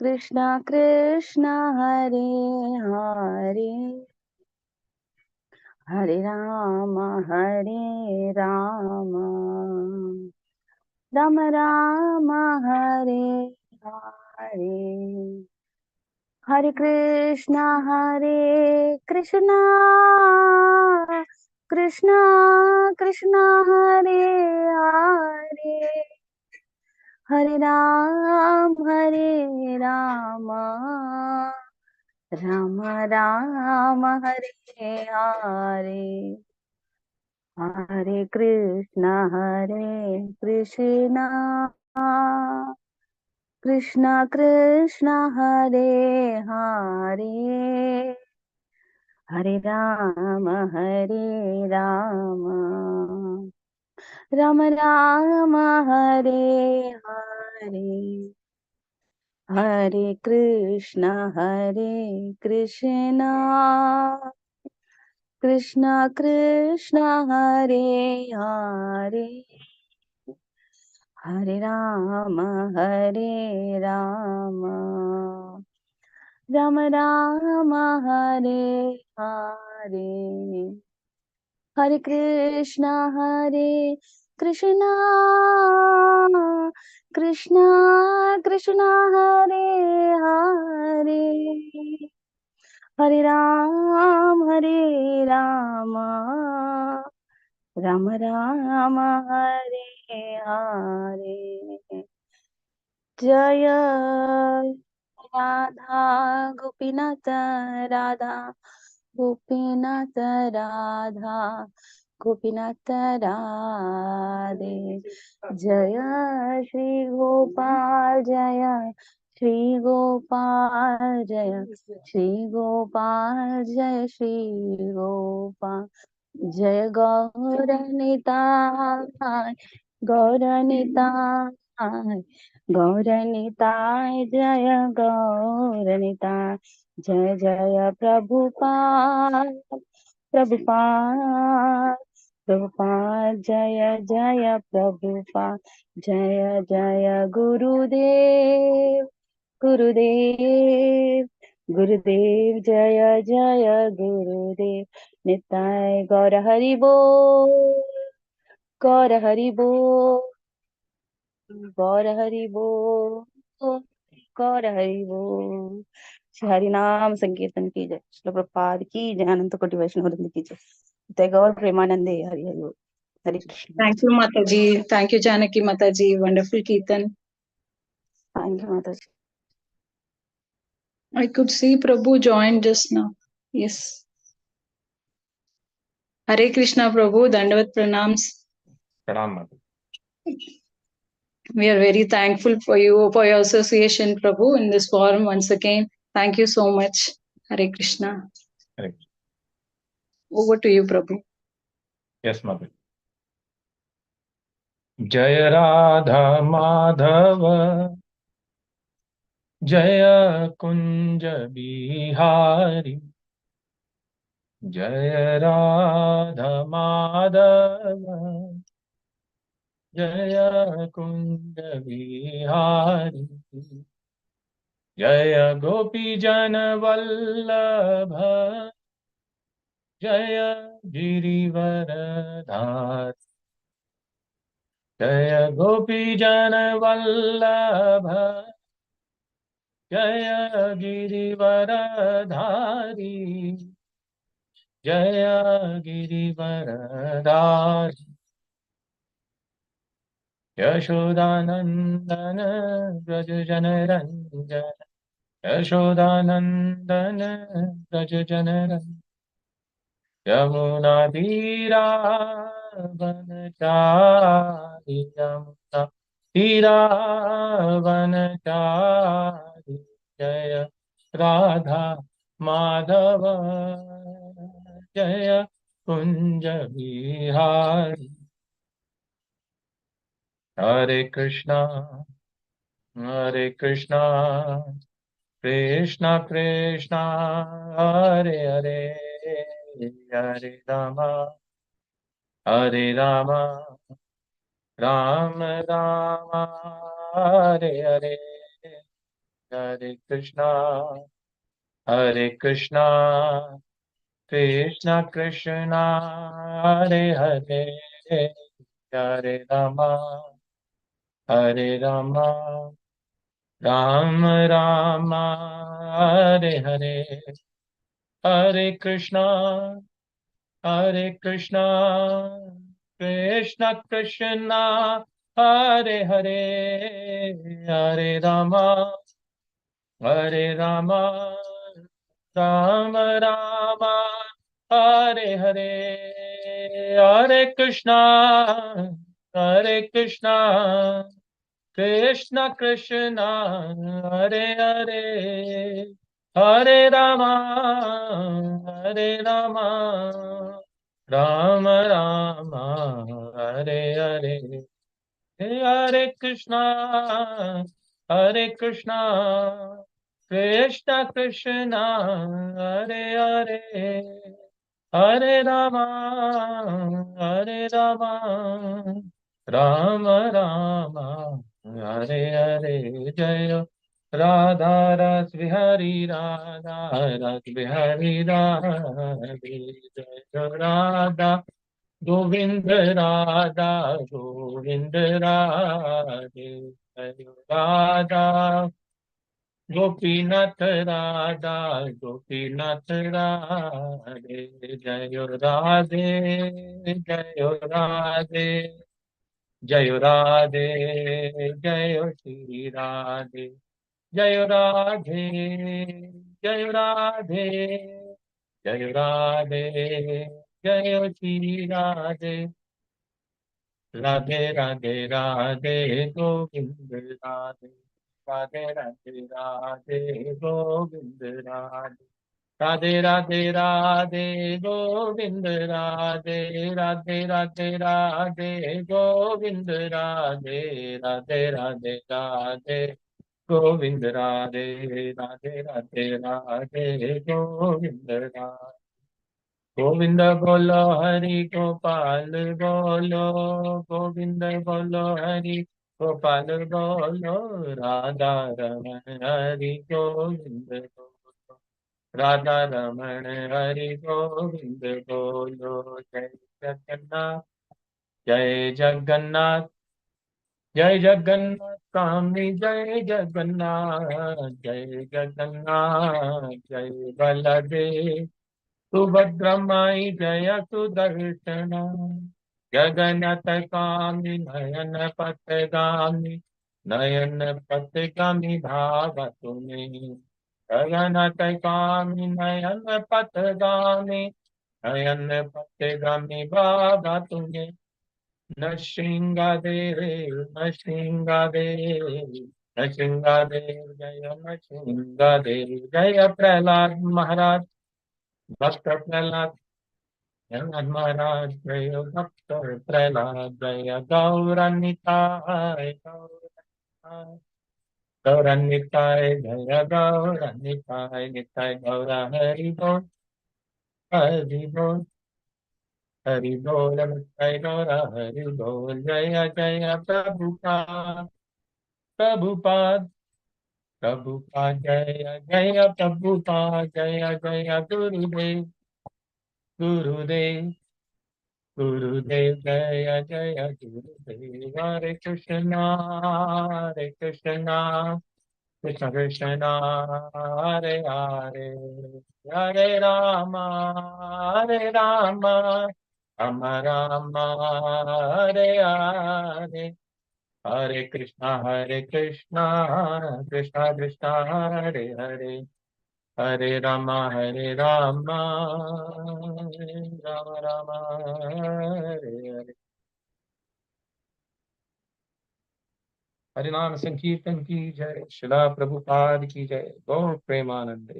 कृष्ण कृष्ण हरे हरे, हरे राम राम राम हरे हरे, हरे कृष्ण कृष्ण कृष्ण हरे हरे, हरे राम राम राम हरे हरे, हरे कृष्ण कृष्ण कृष्ण हरे हरे, हरे राम राम राम हरे हरे, हरे कृष्ण कृष्ण कृष्ण हरे हरे, हरे राम राम राम हरे हरे, हरे कृष्ण कृष्ण कृष्ण कृष्ण हरे हरे, हरे राम राम राम हरे हरे, जय राधा गोपीनाथ, राधा गोपीनाथ, राधा गोपीनाथ राधे, जय श्री गोपाल, जय श्री गोपाल, जय श्री गोपाल, जय श्री गोपाल, जय गौर निताय, गौर निताय, गौर निताय, जय गौर निताय, जय जय प्रभुपाद, प्रभुपाद, प्रभुपाद, जय जय प्रभुपाद, जय जय गुरुदेव, गुरुदेव, गुरुदेव, जय जय गुरुदेव, निताय गौर हरि बोल, गौर हरि बोल, गौर हरि बोल, गौर हरि बोल। श्री हरि नाम संकीर्तन की जय, श्री प्रभुपाद की जय, अनंत कोटि वैष्णव वृंद की जय, जय गौर प्रेमानंदे, हरि हरि बोल, Hare Krishna. Thank you, Mataji. Thank you, Janaki Mataji. Wonderful Kirtan. Thank you Mata ji. I could see Prabhu joined just now. Yes. Hare Krishna, Prabhu. Dandavat Pranams. Pranam Mata. We are very thankful for you, for your association, Prabhu, in this forum once again. Thank you so much. Hare Krishna. Hare Krishna. Over to you, Prabhu. Yes, Mata. Jaya Radha Madhava, Jaya Kunja Bihari, Jaya Radha Madhava, Jaya Kunja Bihari, Jaya Gopi Jana Vallabha, Jaya Girivaradhar, Jaya Gopi Jana Vallabha, Jaya Girivaradhari, Jaya Girivaradhari, Yashodanandana Rajajana Ranjana, Yashodanandana Rajajana Ranjana, Yamuna Dhira Vanachari, Yamuna Dhira Vanachari, Jaya Radha Madhava, Jaya Kunja Bihari, Hare Krishna, Hare Krishna, Krishna Krishna, Hare Hare, Hare Rama, Hare Rama, Rama Rama, Hare Hare, Hare Krishna, Hare Krishna, Krishna Krishna, Hare Hare, Hare Rama, Hare Rama, Rama Rama, Hare Hare, Hare Krishna, Hare Krishna, Krishna Krishna, Hare Hare, Hare Rama, Hare Rama, Rama Rama, Hare Hare, Hare Krishna, Hare Krishna, Krishna Krishna, Hare Hare, Hare Rama, Hare Rama, Rama Rama, Hare Hare, Hare Krishna, Hare Krishna, Krishna Krishna, Hare Hare, Hare Rama, Hare Rama, Rama Rama, Hare Hare, Jaya Radha Ras Bihari Radha Ras Bihari Radha, Jaya Radha Govind Radha Govind Radhe, Jaya Radha Gopinath Radha Gopinath Radhe, Jaya Radhe Jaya Radhe Jaya Radhe Jaya Shri Radhe Jaya Radhe Jaya Radhe Jaya Radhe Jaya Shri Radhe Radhe Radhe Radhe Govind Radhe Radhe Radhe Radhe Govind Radhe Radhe Radhe Radhe Govind Radhe Radhe Radhe Radhe Govind Radhe Radhe Radhe Radhe Govind Radhe Radhe Radhe Radhe Govind Radhe Govind बोलो हरि गोपाल बोलो गोविंद बोलो हरि गोपाल बोलो राधा रमण हरि गोविंद बोलो राधा रमण हरि गोविंद बोलो जय जगन्नाथ जय जगन्नाथ जय जगन्नाथ स्वामी जय जगन्नाथ जय जगन्नाथ जय बलदेव सुभद्रमाई जय सुदर्शन जगन्नाथ कामी नयन पथगामी नयन पथगामी भाव तुम्हें जगन्नाथ कामी नयन पथगामी नयन पथगामी भाव तुम्हें न श्रृंगादेव न श्रृंगादेव न श्रृंगादेव जय न श्रृंगादेव जय प्रहलाद महाराज भक्त प्रहलाद जगन्नाथ महाराज जय भक्त प्रहलाद जय गौरनिताय गौरनिताय जय गौरनिताय निताय गौर हरि बोल हरि बोल हरि बोल निताय गौर हरि बोल जय जय प्रभुपाद प्रभुपाद प्रभुपाद जय जय प्रभुपाद जय जय गुरुदेव गुरुदेव गुरुदेव जय जय गुरुदेव हरे कृष्णा कृष्ण कृष्ण हरे हरे हरे राम राम राम हरे हरे हरे कृष्णा कृष्णा कृष्णा हरे हरे हरे राम राम राम हरे हरे हरिनाम संकीर्तन की जय शिला प्रभुपाद की जय गौर Premanand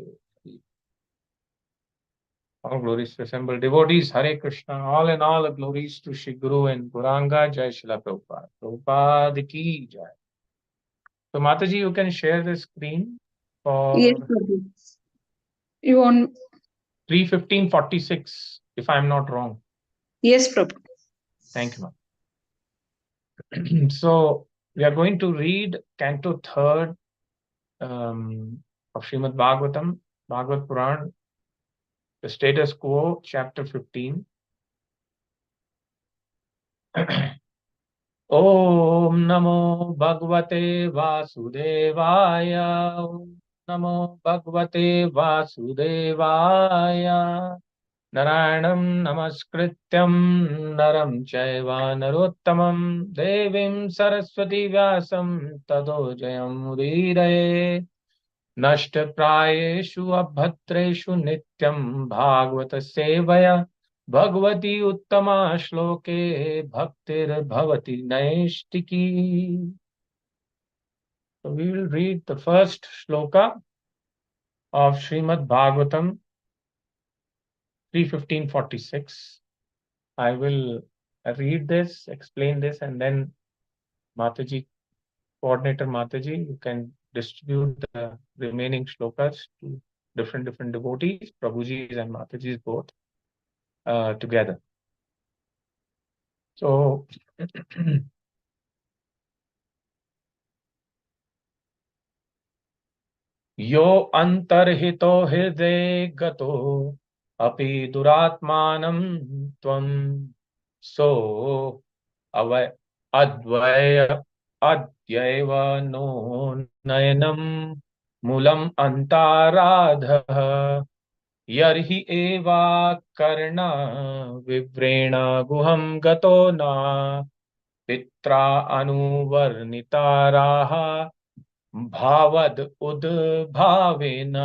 all glories to assembled devotees Hare Krishna all glories to Shri Guru and Puranga Jai Shila Prabhupada Prabhupada ki jai. So Mataji, you can share the screen for Yes, Prabhu. You want? 3:15:46 if I'm not wrong. Yes, Prabhu. Thank you, ma'am. So we are going to read Canto 3rd, of Srimad Bhagavatam, Bhagavad Puran, the status quo, chapter 15. Om Namo Bhagavate Vasudevaya. Om Namo Bhagavate Vasudevaya. Narayanam Namaskrityam Naram Chaiva Narottamam Devim Saraswati Vyasam Tado Jayam Udiraye. नष्टप्रायेषु अभद्रेषु नित्यं भागवत सेवया भगवती उत्तमा श्लोके भक्तिर्भवति नैष्टिकी. So we will read the first shloka of Srimad Bhagavatam 3:15-46. I will read this, explain this, and then Mataji, coordinator Mataji, you can distribute the remaining shlokas to different devotees, Prabhujis and Matajis both together. So यो अंतर्हितो हृदय गतो अपि दुरात्मानं त्वं सो अवय अद्वय अद्यैव no नयनं मूलम् अंताराधः यर्हि एवा कर्ण विव्रेण गुहं गतो न पित्रा अनुवर्णिताराः भावद उद्भावेन.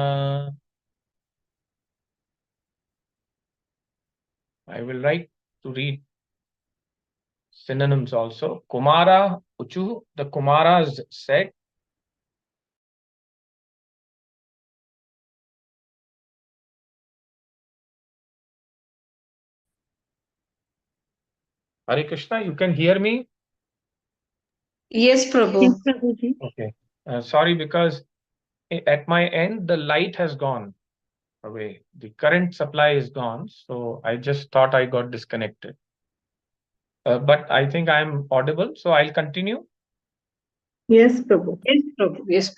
I will write to read synonyms also. Kumara Uchu, the Kumaras said, Hare Krishna, you can hear me? Yes, Prabhu. Yes, Prabhuji. Okay. Sorry, because at my end, the light has gone away. The current supply is gone. So I just thought I got disconnected. But I think I'm audible. So I'll continue. Yes, Prabhu. Yes, Prabhu. Yes.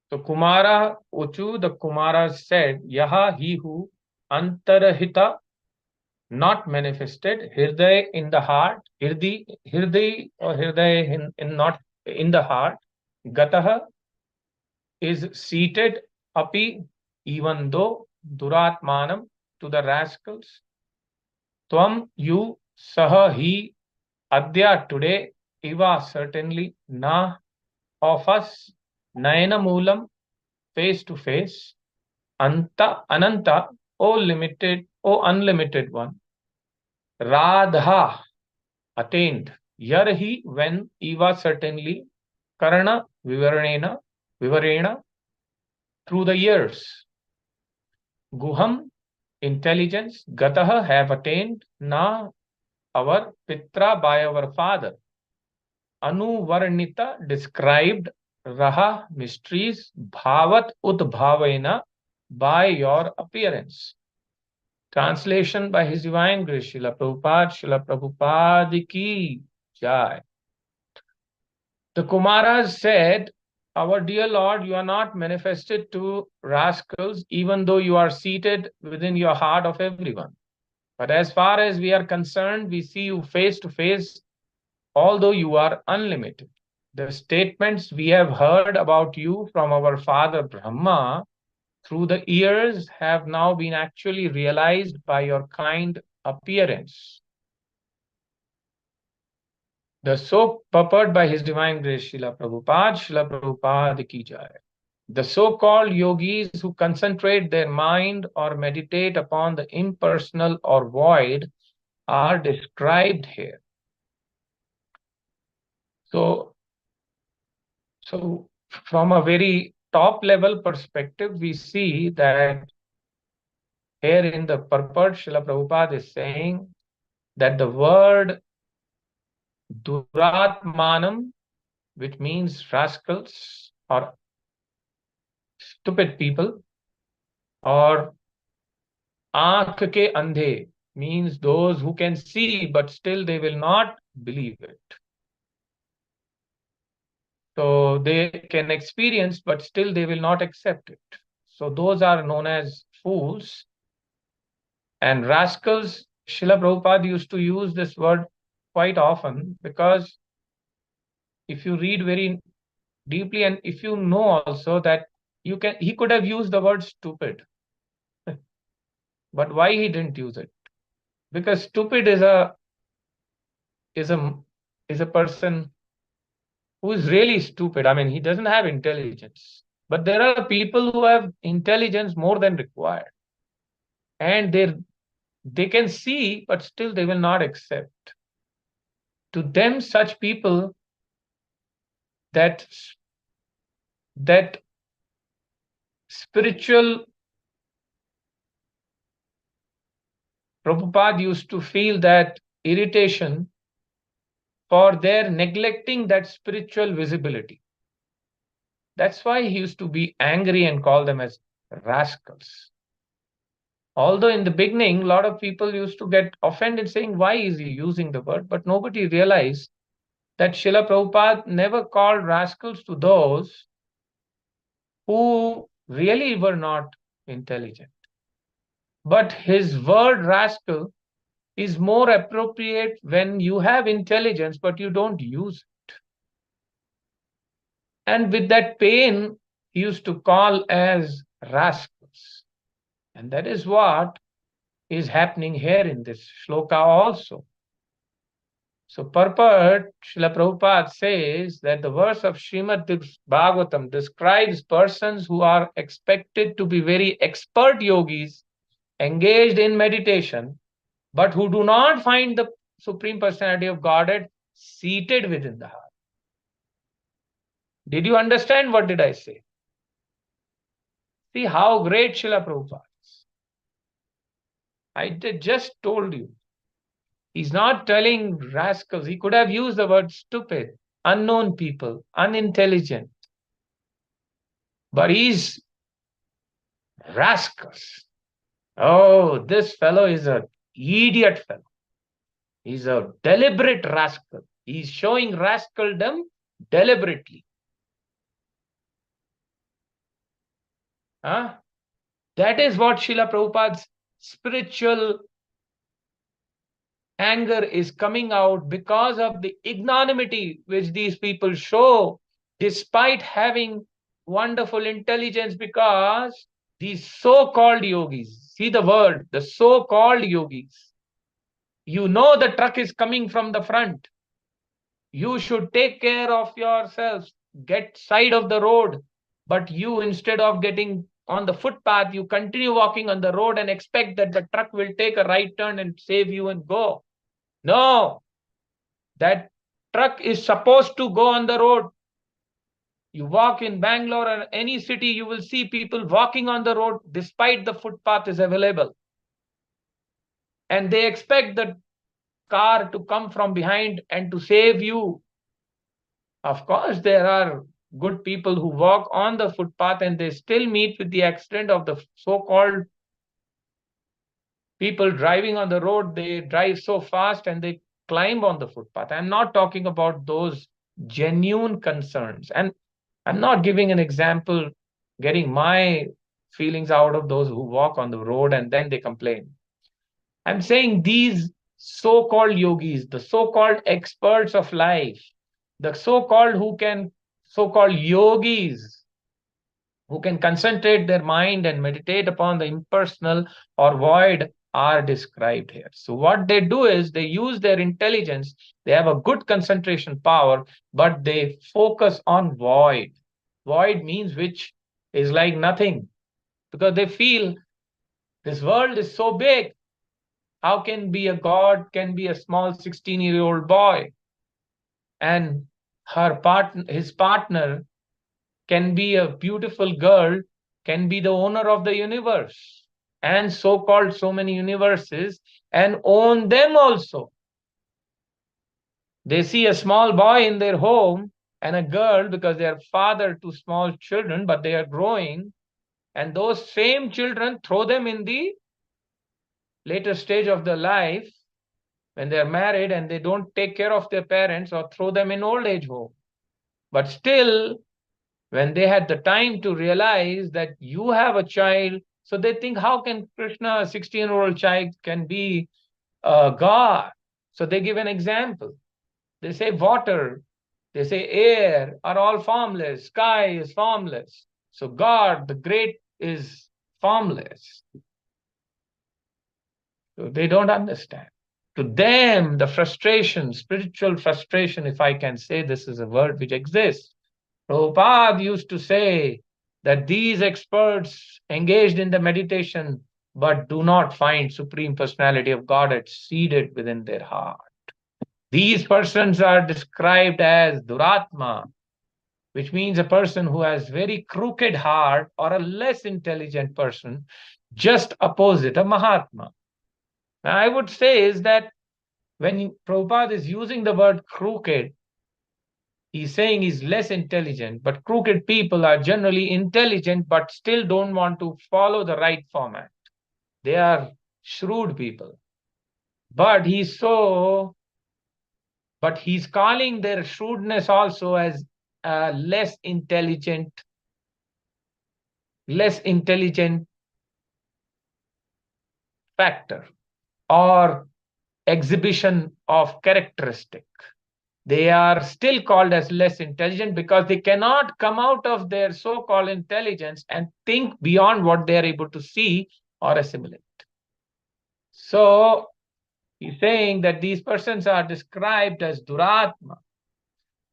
So Kumara Uchu, the Kumaras said, Yaha he who antarahita, not manifested, Hirday in the heart, Hirday or Hirday in not in the heart, Gataha is seated, Api, even though, Duratmanam, to the rascals, Tvam, you, Saha, he, Adya, today, Iva, certainly, Na, of us, Nayana Moolam, face to face, Anta, Ananta, O limited, O unlimited one, Radha, attained, Yarhi, when, Eva, certainly, Karana, Vivarena, through the years, Guham, intelligence, Gataha, have attained, Na, our Pitra, by our father, Anuvarnita, described, Raha, mysteries, Bhavat Udbhavena, by your appearance. Translation by His Divine Grace, Srila Prabhupada ki jai. The Kumaras said, our dear Lord, you are not manifested to rascals, even though you are seated within your heart of everyone. But as far as we are concerned, we see you face to face, although you are unlimited. The statements we have heard about you from our father Brahma through the years have now been actually realized by your kind appearance. The so purport by His Divine Grace, Srila Prabhupada ki jai. The so-called yogis who concentrate their mind or meditate upon the impersonal or void are described here. So from a very top level perspective, we see that here in the purport, Srila Prabhupada is saying that the word Duratmanam, which means rascals or stupid people, or Aankh ke andhe, means those who can see but still they will not believe it. So they can experience, but still they will not accept it. So those are known as fools. And rascals, Srila Prabhupada used to use this word quite often, because if you read very deeply, and if you know also that he could have used the word stupid. But why he didn't use it? Because stupid is a is a person who is really stupid. I mean, he doesn't have intelligence. But there are people who have intelligence more than required. And they can see, but still they will not accept. To them, such people, that spiritual, Prabhupada used to feel that irritation for their neglecting that spiritual visibility. That's why he used to be angry and call them as rascals. Although in the beginning, a lot of people used to get offended saying, why is he using the word? But nobody realized that Srila Prabhupada never called rascals to those who really were not intelligent. But his word rascal is more appropriate when you have intelligence, but you don't use it. And with that pain, he used to call as rascals. And that is what is happening here in this shloka also. So purport, Srila Prabhupada says that the verse of Srimad Bhagavatam describes persons who are expected to be very expert yogis engaged in meditation, but who do not find the Supreme Personality of Godhead seated within the heart. Did you understand what did I say? See how great Srila Prabhupada is. I just told you. He's not telling rascals. He could have used the word stupid, unknown people, unintelligent. But he's rascals. Oh, this fellow is an idiot fellow. He's a deliberate rascal. He's showing rascaldom deliberately. Huh? That is what Srila Prabhupada's spiritual anger is coming out because of the ignominy which these people show, despite having wonderful intelligence, because these so-called yogis, see the word, the so-called yogis, you know the truck is coming from the front. You should take care of yourselves, get side of the road. But you, instead of getting on the footpath, you continue walking on the road and expect that the truck will take a right turn and save you and go. No, that truck is supposed to go on the road. You walk in Bangalore or any city, you will see people walking on the road despite the footpath is available. And they expect the car to come from behind and to save you. Of course, there are good people who walk on the footpath and they still meet with the accident of the so-called people driving on the road. They drive so fast and they climb on the footpath. I'm not talking about those genuine concerns. And I'm not giving an example, getting my feelings out of those who walk on the road and then they complain. I'm saying these so-called yogis, the so-called experts of life, the so-called yogis who can concentrate their mind and meditate upon the impersonal or void are described here. So what they do is they use their intelligence, they have a good concentration power, but they focus on void. Void means which is like nothing, because they feel this world is so big. How can be a god can be a small 16-year-old boy, and his partner can be a beautiful girl, can be the owner of the universe, and so-called so many universes, and own them also. They see a small boy in their home and a girl because they are father to small children, but they are growing, and those same children throw them in the later stage of their life when they are married and they don't take care of their parents or throw them in old age home. But still, when they had the time to realize that you have a child, so they think, how can Krishna, a 16-year-old child, can be God? So they give an example. They say water, they say air are all formless, sky is formless. So God, the great, is formless. So they don't understand. To them, the frustration, spiritual frustration, if I can say this is a word which exists. Prabhupada used to say that these experts engaged in the meditation but do not find Supreme Personality of Godhead seated within their heart. These persons are described as Duratma, which means a person who has very crooked heart, or a less intelligent person, just opposite a Mahatma. Now, I would say is that when Prabhupada is using the word crooked, he's saying he's less intelligent, but crooked people are generally intelligent but still don't want to follow the right format. They are shrewd people. But he's calling their shrewdness also as a less intelligent factor or exhibition of characteristic. They are still called as less intelligent because they cannot come out of their so-called intelligence and think beyond what they are able to see or assimilate. So he's saying that these persons are described as Duratma,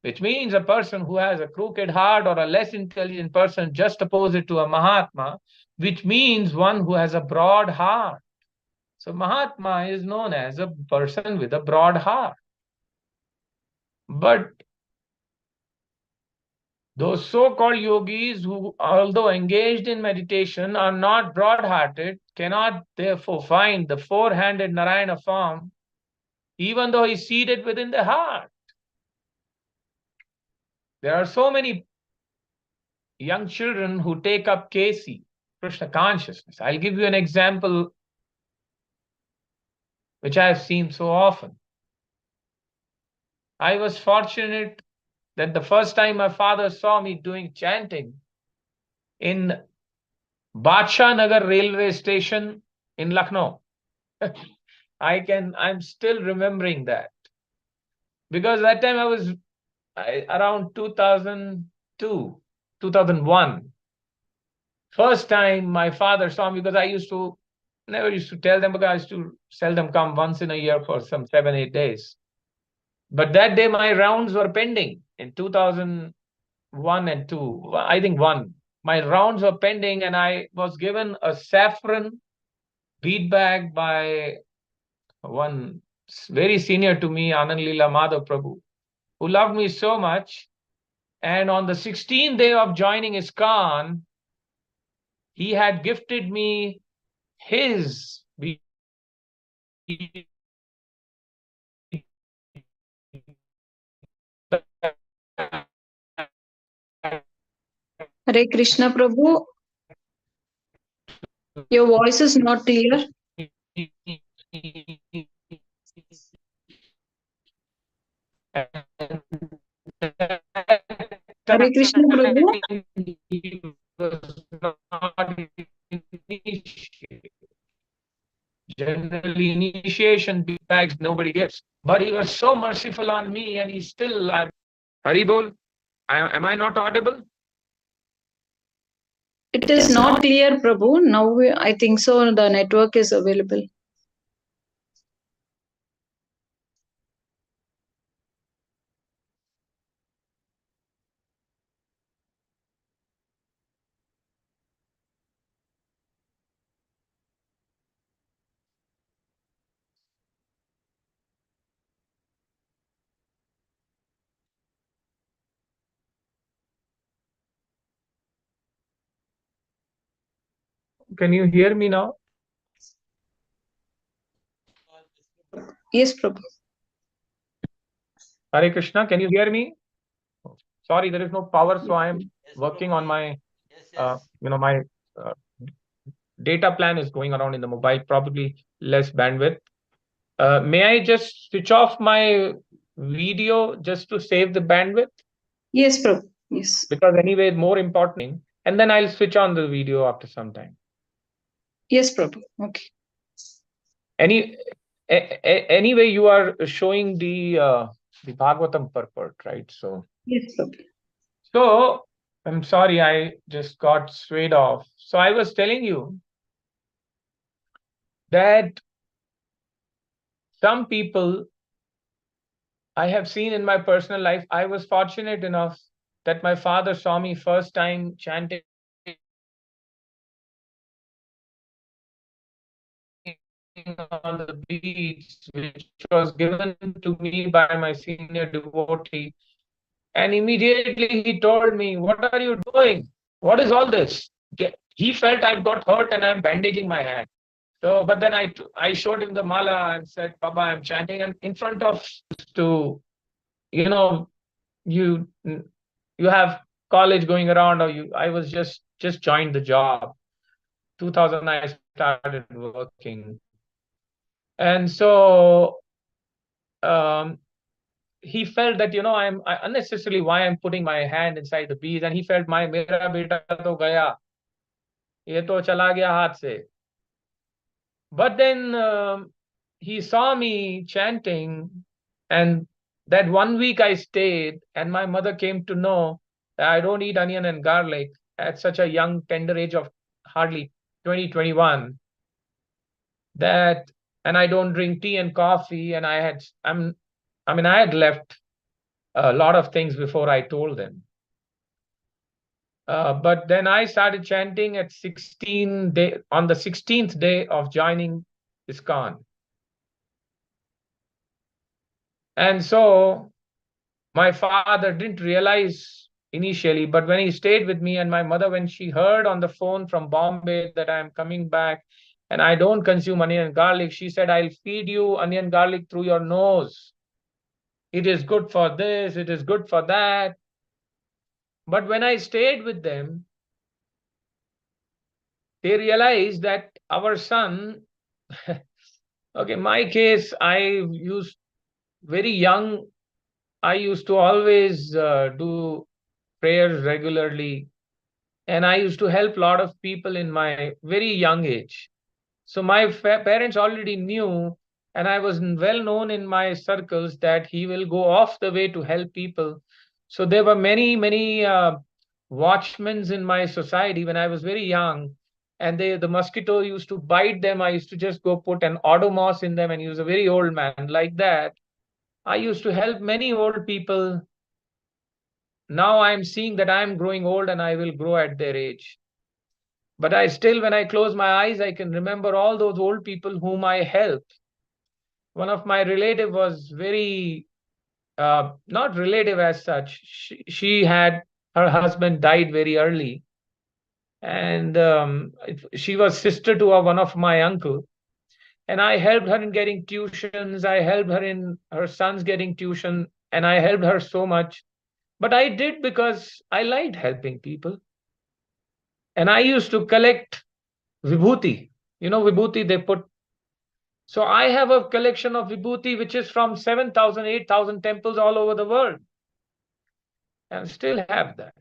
which means a person who has a crooked heart, or a less intelligent person just opposite to a Mahatma, which means one who has a broad heart. So Mahatma is known as a person with a broad heart. But those so-called yogis who, although engaged in meditation, are not broad-hearted, cannot therefore find the four-handed Narayana form, even though he's seated within the heart. There are so many young children who take up KC, Krishna consciousness. I'll give you an example which I have seen so often. I was fortunate that the first time my father saw me doing chanting in Badshah Nagar railway station in Lucknow. I'm still remembering that. Because that time I was around 2002, 2001. First time my father saw me, because I never used to tell them, because I used to seldom come once in a year for some 7-8 days. But that day my rounds were pending in 2001 and 2, I think 1. My rounds were pending and I was given a saffron bead bag by one very senior to me, Anand Leela Madhav Prabhu, who loved me so much. And on the 16th day of joining ISKCON, he had gifted me his Hare Krishna Prabhu, your voice is not clear. Hare Krishna Prabhu. Generally, initiation bags nobody gets. But he was so merciful on me, and he's still Haribol. Am I not audible? It is not clear, Prabhu. Now I think so. The network is available. Can you hear me now? Yes, Prabhu. Hare Krishna, can you hear me? Sorry, there is no power, so I am working on my, my data plan is going around in the mobile, probably less bandwidth. May I just switch off my video just to save the bandwidth? Yes, Prabhu. Yes. Because anyway, more important. And then I'll switch on the video after some time. Yes, Prabhu. Okay. Anyway, you are showing the Bhagavatam purport, right? So Yes, Prabhu. So I'm sorry, I just got swayed off. So I was telling you that some people I have seen in my personal life, I was fortunate enough that my father saw me first time chanting on the beats, which was given to me by my senior devotee. And immediately he told me, "What are you doing? What is all this?" He felt I've got hurt and I'm bandaging my hand. So, but then I showed him the mala and said, "Papa, I'm chanting." And in front of to, you know, you you have college going around, or I was just joined the job. 2000 I started working, and so he felt that unnecessarily why I'm putting my hand inside the bees, and he felt my mera beta to gaya, ye to chala gaya haath se. But then he saw me chanting, and that 1 week I stayed, and my mother came to know that I don't eat onion and garlic at such a young, tender age of hardly 20, 21. That, and I don't drink tea and coffee, and I had left a lot of things before I told them. But then I started chanting at on the 16th day of joining ISKCON. And so my father didn't realize initially, but when he stayed with me, and my mother, when she heard on the phone from Bombay that I'm coming back and I don't consume onion and garlic, she said, "I'll feed you onion garlic through your nose. It is good for this, it is good for that." But when I stayed with them, they realized that our son, okay, my case, very young, I used to always do prayers regularly, and I used to help a lot of people in my very young age. So my parents already knew, and I was well known in my circles that he will go off the way to help people. So there were many watchmen in my society when I was very young, and the mosquito used to bite them. I used to just go put an Odomos in them, and he was a very old man like that. I used to help many old people. Now I'm seeing that I'm growing old and I will grow at their age. But I still, when I close my eyes, I can remember all those old people whom I helped. One of my relative was very, not relative as such. She had, her husband died very early. And she was sister to one of my uncle. And I helped her in getting tuitions. I helped her in her son's getting tuition. And I helped her so much. But I did because I liked helping people. And I used to collect vibhuti. Vibhuti they put. So I have a collection of vibhuti which is from 7,000, 8,000 temples all over the world. And still have that.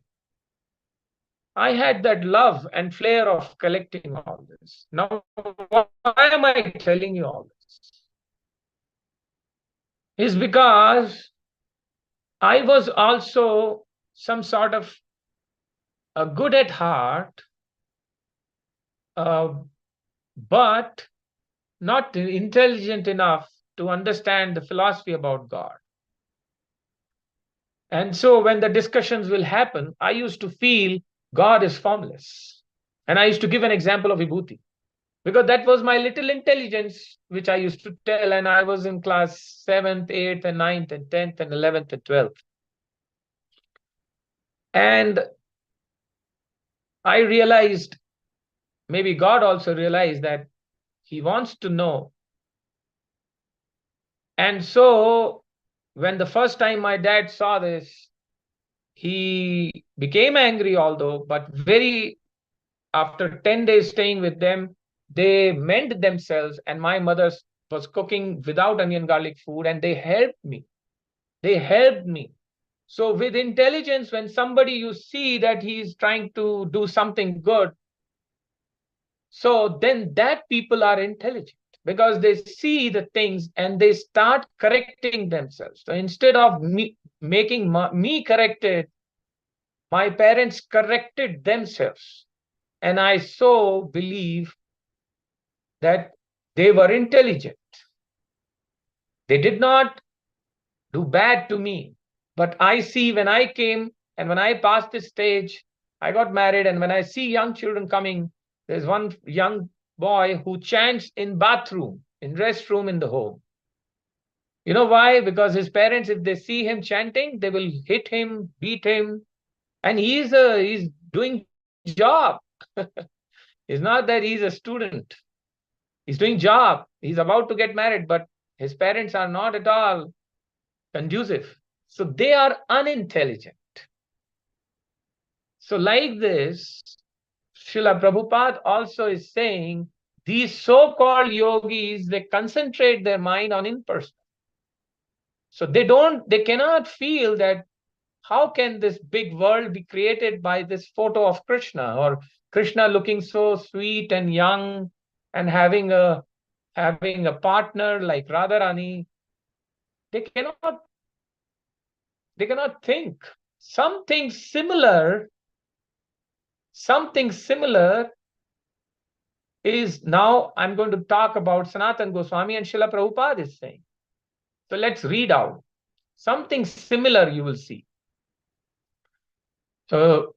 I had that love and flair of collecting all this. Now, why am I telling you all this? Is because I was also some sort of good at heart, but not intelligent enough to understand the philosophy about God. And so when the discussions will happen, I used to feel God is formless. And I used to give an example of vibhuti, because that was my little intelligence, which I used to tell. And I was in class 7th, 8th, and 9th, and 10th, and 11th, and 12th. And I realized, maybe God also realized, that he wants to know. And so when the first time my dad saw this, he became angry, although, but after 10 days staying with them, they mended themselves, and my mother was cooking without onion garlic food, and they helped me. They helped me. So with intelligence, when somebody you see that he is trying to do something good, so then that people are intelligent because they see the things and they start correcting themselves. So instead of making me corrected, my parents corrected themselves. And I so believe that they were intelligent. They did not do bad to me. But I see when I came and when I passed this stage, I got married. And when I see young children coming, there's one young boy who chants in bathroom, in restroom in the home. You know why? Because his parents, if they see him chanting, they will hit him, beat him. And he's doing job. It's not that he's a student. He's doing job. He's about to get married, but his parents are not at all conducive. So they are unintelligent. So like this, Srila Prabhupada also is saying, these so-called yogis, they concentrate their mind on impersonal. So they cannot feel that how can this big world be created by this photo of Krishna, or Krishna looking so sweet and young and having a partner like Radharani. They cannot think. Something similar is now I'm going to talk about Sanatana Goswami and Srila Prabhupada is saying. So let's read out. Something similar you will see. So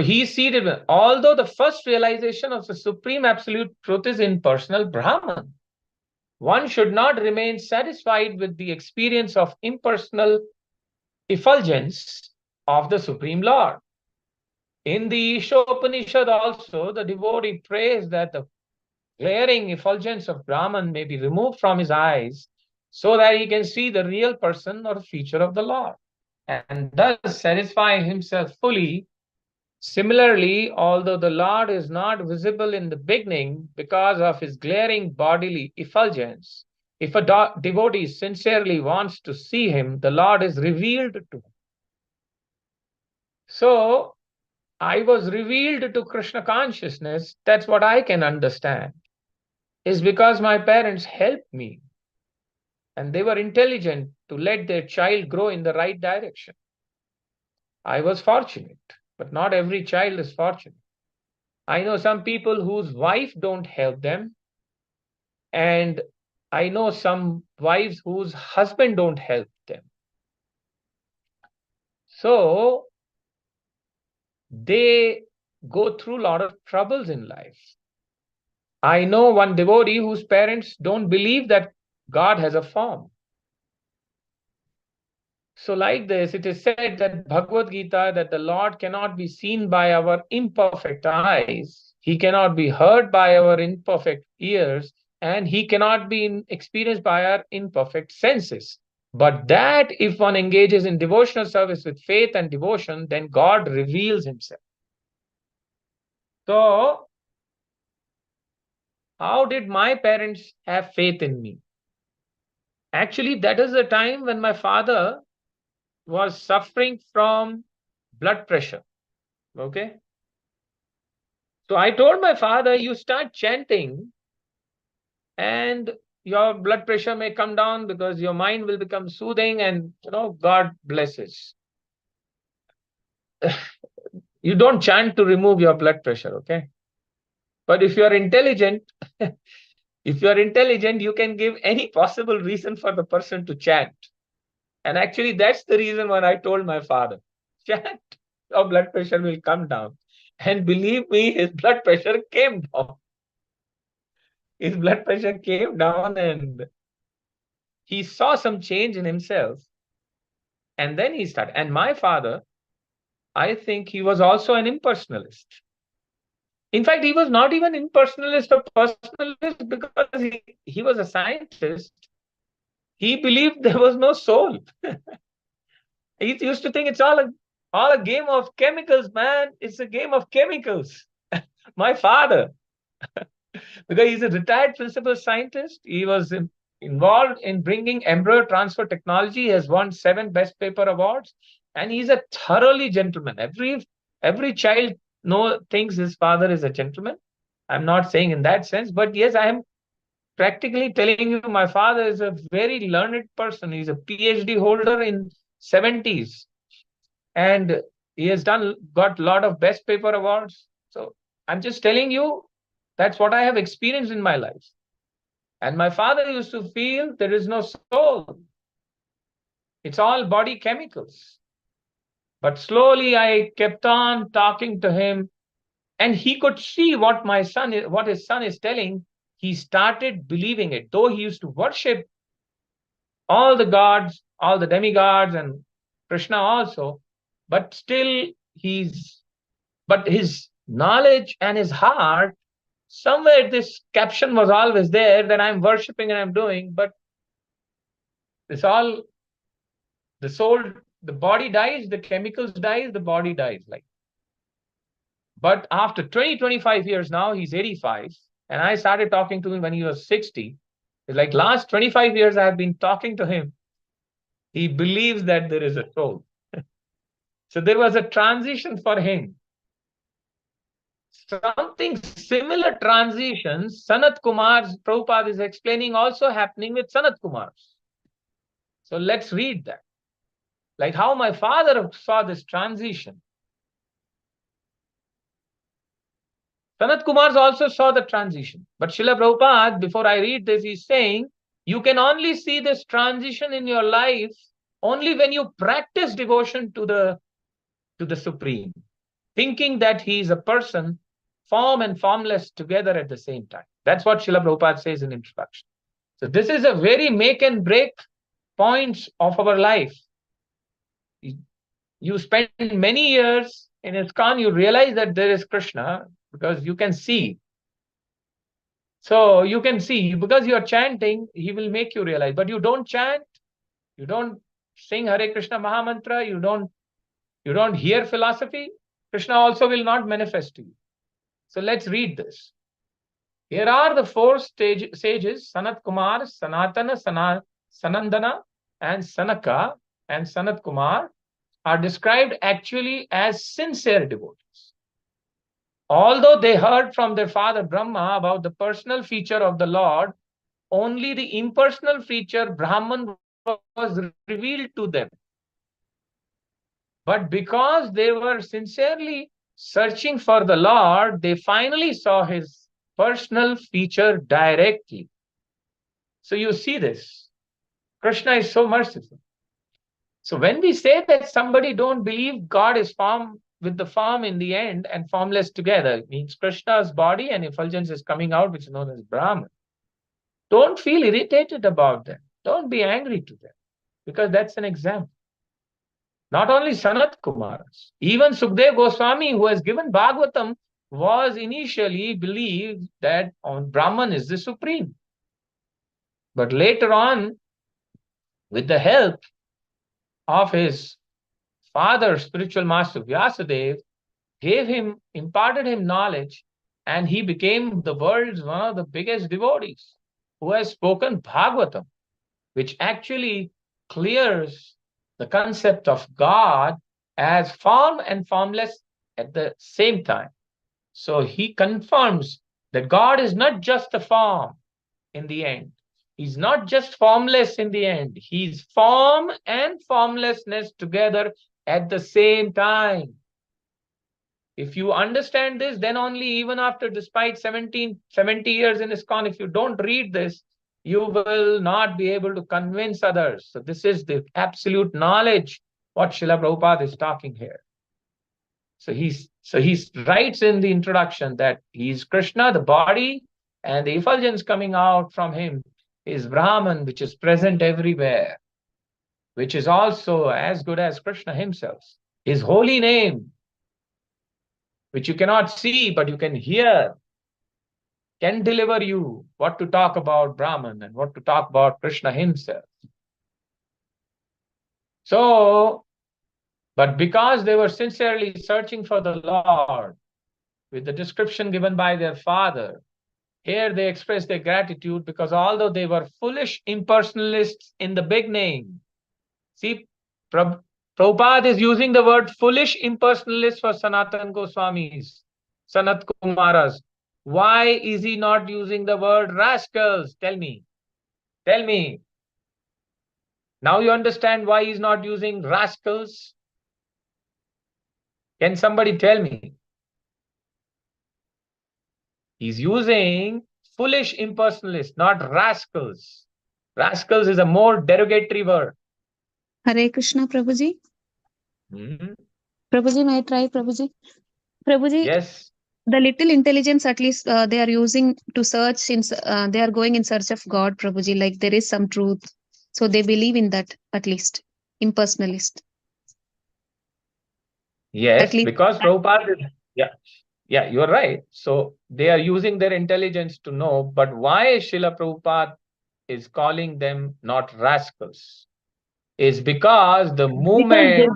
he seated, although the first realization of the Supreme Absolute Truth is impersonal Brahman, one should not remain satisfied with the experience of impersonal effulgence of the Supreme Lord. In the Ishopanishad also, the devotee prays that the glaring effulgence of Brahman may be removed from his eyes so that he can see the real person or feature of the Lord and thus satisfy himself fully. Similarly, although the Lord is not visible in the beginning because of his glaring bodily effulgence, if a devotee sincerely wants to see him, the Lord is revealed to him. So, I was revealed to Krishna consciousness, that's what I can understand, is because my parents helped me and they were intelligent to let their child grow in the right direction. I was fortunate, but not every child is fortunate. I know some people whose wife don't help them, and I know some wives whose husband don't help them. So they go through a lot of troubles in life. I know one devotee whose parents don't believe that God has a form. So like this, it is said that Bhagavad Gita, that the Lord cannot be seen by our imperfect eyes, he cannot be heard by our imperfect ears, and he cannot be experienced by our imperfect senses. But that if one engages in devotional service with faith and devotion, then God reveals himself. So, how did my parents have faith in me? Actually, that is the time when my father was suffering from blood pressure. Okay. So I told my father, you start chanting and your blood pressure may come down because your mind will become soothing and, God blesses. You don't chant to remove your blood pressure, okay? But if you are intelligent, you can give any possible reason for the person to chant. And actually, that's the reason when I told my father, chant, your blood pressure will come down. And believe me, his blood pressure came down. His blood pressure came down and he saw some change in himself. And then he started. And my father, I think he was also an impersonalist. In fact, he was not even impersonalist or personalist because he was a scientist. He believed there was no soul. He used to think it's all a game of chemicals, man. It's a game of chemicals. My father, because he's a retired principal scientist, he was involved in bringing embryo transfer technology. He has won 7 Best Paper awards, and he's a thoroughly gentleman. Every child thinks his father is a gentleman. I'm not saying in that sense, but yes, I am practically telling you my father is a very learned person. He's a PhD holder in 70s, and he has got a lot of Best Paper awards. So I'm just telling you that's what I have experienced in my life. And my father used to feel there is no soul. It's all body chemicals. But slowly I kept on talking to him, and he could see what his son is telling. He started believing it. Though he used to worship all the gods, all the demigods, and Krishna also, but still but his knowledge and his heart, somewhere this caption was always there that I'm worshiping and I'm doing, but it's all the soul, the body dies, the chemicals dies, the body dies. Like, but after 25 years now, he's 85, and I started talking to him when he was 60. It's like last 25 years I have been talking to him. He believes that there is a soul. So there was a transition for him. Something similar transitions, Sanat Kumar's Prabhupada is explaining, also happening with Sanat Kumar's. So let's read that. Like how my father saw this transition. Sanat Kumar also saw the transition. But Srila Prabhupada, before I read this, he's saying, you can only see this transition in your life only when you practice devotion to the Supreme, thinking that he is a person, form and formless together at the same time. That's what Srila Prabhupada says in introduction. So this is a very make and break points of our life. You spend many years in ISKCON, you realize that there is Krishna because you can see. So you can see, because you are chanting, he will make you realize. But you don't chant, you don't sing Hare Krishna Mahamantra, you don't hear philosophy, Krishna also will not manifest to you. So let's read this. Here are the 4 sages, Sanat Kumar, Sanatana, Sanandana, and Sanaka, and Sanat Kumar are described actually as sincere devotees. Although they heard from their father Brahma about the personal feature of the Lord, only the impersonal feature Brahman was revealed to them. But because they were sincerely searching for the Lord, they finally saw his personal feature directly. So you see this. Krishna is so merciful. So when we say that somebody don't believe God is form with the form in the end and formless together, it means Krishna's body and effulgence is coming out, which is known as Brahman. Don't feel irritated about them. Don't be angry to them, because that's an example. Not only Sanat Kumaras, even Sukdev Goswami, who has given Bhagavatam, was initially believed that Brahman is the supreme. But later on, with the help of his father, spiritual master Vyasadeva, imparted him knowledge, and he became the world's one of the biggest devotees who has spoken Bhagavatam, which actually clears the concept of God as form and formless at the same time. So he confirms that God is not just a form in the end. He's not just formless in the end. He's form and formlessness together at the same time. If you understand this, then only, even after, despite 70 years in ISKCON, if you don't read this, you will not be able to convince others. So this is the absolute knowledge, what Srila Prabhupada is talking here. So he writes in the introduction that he is Krishna, the body, and the effulgence coming out from him is Brahman, which is present everywhere, which is also as good as Krishna himself. His holy name, which you cannot see, but you can hear, can deliver you what to talk about Brahman and what to talk about Krishna himself. So, but because they were sincerely searching for the Lord, with the description given by their father, Here they express their gratitude because although they were foolish impersonalists in the beginning, see, Prabhupada is using the word foolish impersonalists for Sanatan Goswamis, Sanat Kumaras. Why is he not using the word rascals? Tell me. Tell me. Now you understand why he's not using rascals? Can somebody tell me? He's using foolish impersonalists, not rascals. Rascals is a more derogatory word. Hare Krishna, Prabhuji. Hmm? Prabhuji, may I try, Prabhuji? Prabhuji, Yes. the little intelligence at least they are using to search, they are going in search of God, Prabhuji, like there is some truth. So they believe in that at least, impersonalist. Yes, At least. because Prabhupada is, yeah, you're right. So they are using their intelligence to know, but why Srila Prabhupada is calling them not rascals is because the Because moment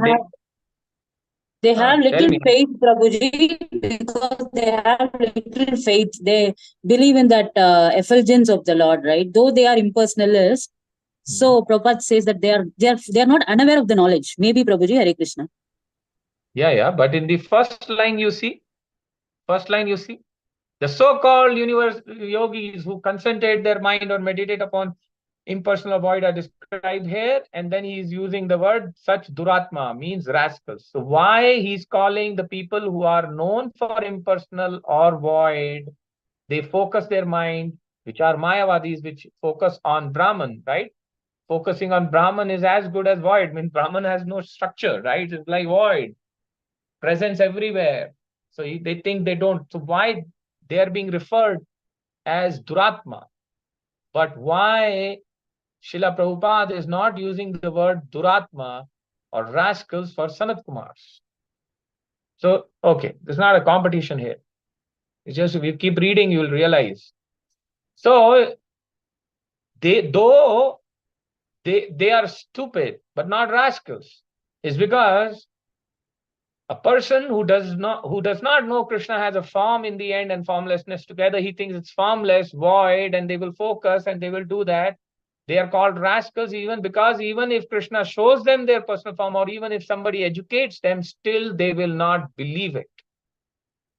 they have tell little me. faith, Prabhuji, because they have little faith. They believe in that effulgence of the Lord, right? Though they are impersonalists. So Prabhupada says that they are not unaware of the knowledge. Maybe Prabhuji, Hare Krishna. Yeah, but in the first line you see, the so-called universe yogis who concentrate their mind or meditate upon impersonal void are described here, and then he is using the word such duratma, means rascals. So why he's calling the people who are known for impersonal or void, they focus their mind, which are Mayavadis, which focus on Brahman, right? Focusing on Brahman is as good as void. I mean, Brahman has no structure, right? It's like void, presence everywhere. So they think they don't. So why they are being referred as duratma? But why Srila Prabhupada is not using the word duratma or rascals for Sanat Kumars? So, okay, there's not a competition here. It's just if you keep reading, you'll realize. So, though they are stupid, but not rascals, is because a person who does not know Krishna has a form in the end and formlessness together, he thinks it's formless, void, and they will focus and they will do that. They are called rascals because even if Krishna shows them their personal form, or even if somebody educates them, still they will not believe it.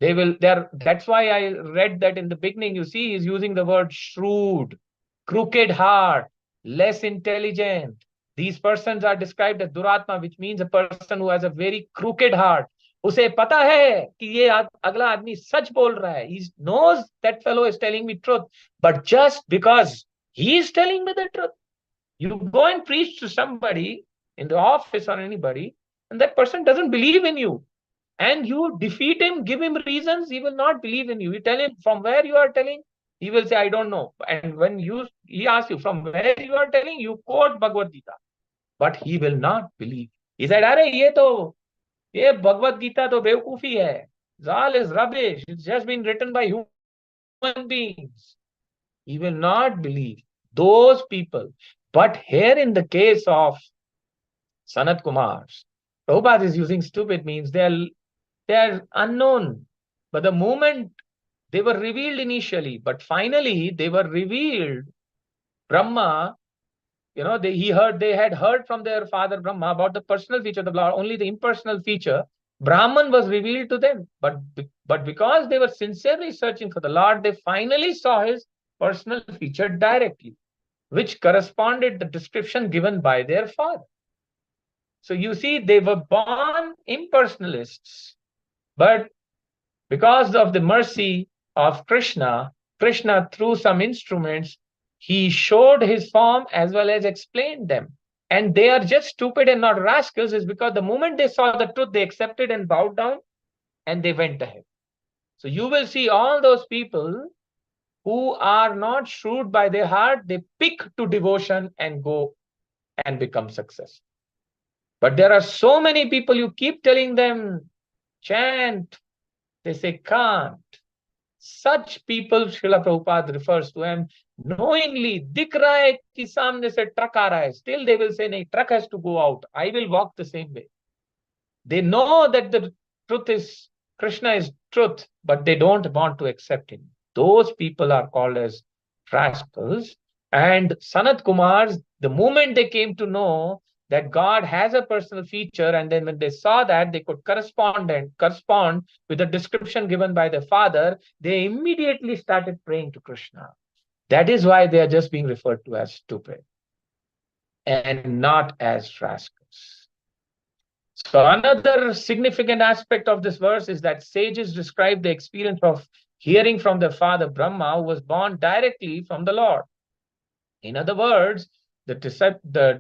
That's why I read that in the beginning, you see, he's using the word shrewd, crooked heart, less intelligent. These persons are described as duratma, which means a person who has a very crooked heart. उसे पता है कि ये अगला आदमी सच बोल रहा है. He knows that fellow is telling me truth, but just because he is telling me the truth, you go and preach to somebody in the office or anybody, and that person doesn't believe in you, and you defeat him, give him reasons, he will not believe in you. You tell him from where you are telling, he will say, I don't know. And when he asks you from where you are telling, you quote Bhagavad Gita, but he will not believe. He said, ye Bhagavad Gita to bewkufi hai. Zal is rubbish. It's just been written by human beings. He will not believe those people. But here in the case of Sanat Kumars, Prabhupada is using stupid means they are unknown. But the moment they were revealed initially, but finally they were revealed, Brahma, they had heard from their father Brahma about the personal feature of the Lord, only the impersonal feature. Brahman was revealed to them. But because they were sincerely searching for the Lord, they finally saw his personal feature directly, which corresponded the description given by their father. So you see, they were born impersonalists, but because of the mercy of Krishna, through some instruments, he showed his form as well as explained them. And they are just stupid and not rascals is because the moment they saw the truth, they accepted and bowed down and they went ahead. So you will see all those people who are not shrewd by their heart, they pick to devotion and go and become successful. But there are so many people, you keep telling them, chant, they say can't. Such people Srila Prabhupada refers to, and knowingly, dikh raha hai ki samne se truck aa raha hai, still they will say, nahi, truck has to go out. I will walk the same way. They know that the truth is, Krishna is truth, but they don't want to accept him. Those people are called as rascals. And Sanat Kumars, the moment they came to know that God has a personal feature, and then when they saw that they could correspond with the description given by the father, they immediately started praying to Krishna. That is why they are just being referred to as stupid and not as rascals. So another significant aspect of this verse is that sages describe the experience of hearing from their father Brahma, who was born directly from the Lord. In other words, the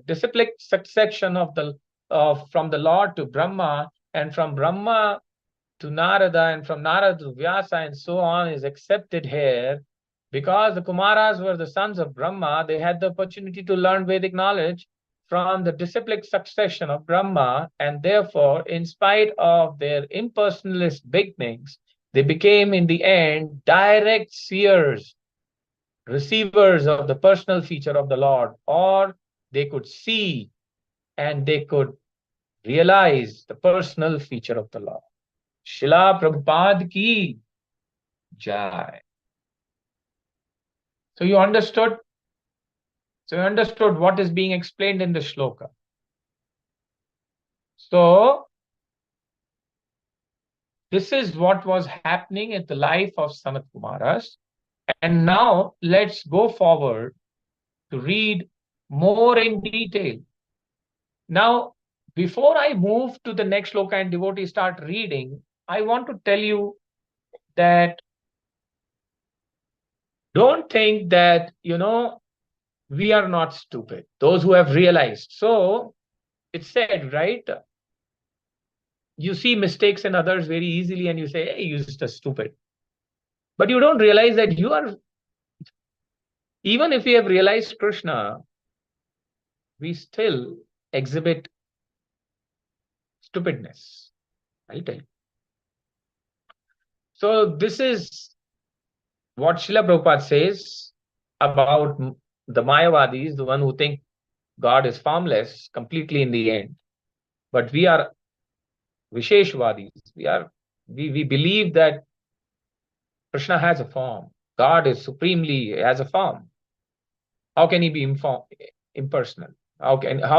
disciplic succession from the Lord to Brahma, and from Brahma to Narada, and from Narada to Vyasa, and so on, is accepted here because the Kumaras were the sons of Brahma. They had the opportunity to learn Vedic knowledge from the disciplic succession of Brahma, and therefore, in spite of their impersonalist beginnings, they became in the end direct seers, receivers of the personal feature of the Lord, or they could see and they could realize the personal feature of the Lord. Srila Prabhupada ki jai. So you understood? So you understood what is being explained in the shloka. So this is what was happening in the life of Sanat Kumaras. And now let's go forward to read more in detail. Now, before I move to the next shloka and devotees start reading, I want to tell you that don't think that, we are not stupid, those who have realized. So it's said, right? You see mistakes in others very easily and you say, hey, you're just stupid. But you don't realize that you are, even if we have realized Krishna, we still exhibit stupidness. I'll tell you. So this is what Srila Prabhupada says about the Mayavadis, the one who think God is formless completely in the end. But we are Visheshvadis. We believe that Krishna has a form. God is supremely has a form. How can he be impersonal? How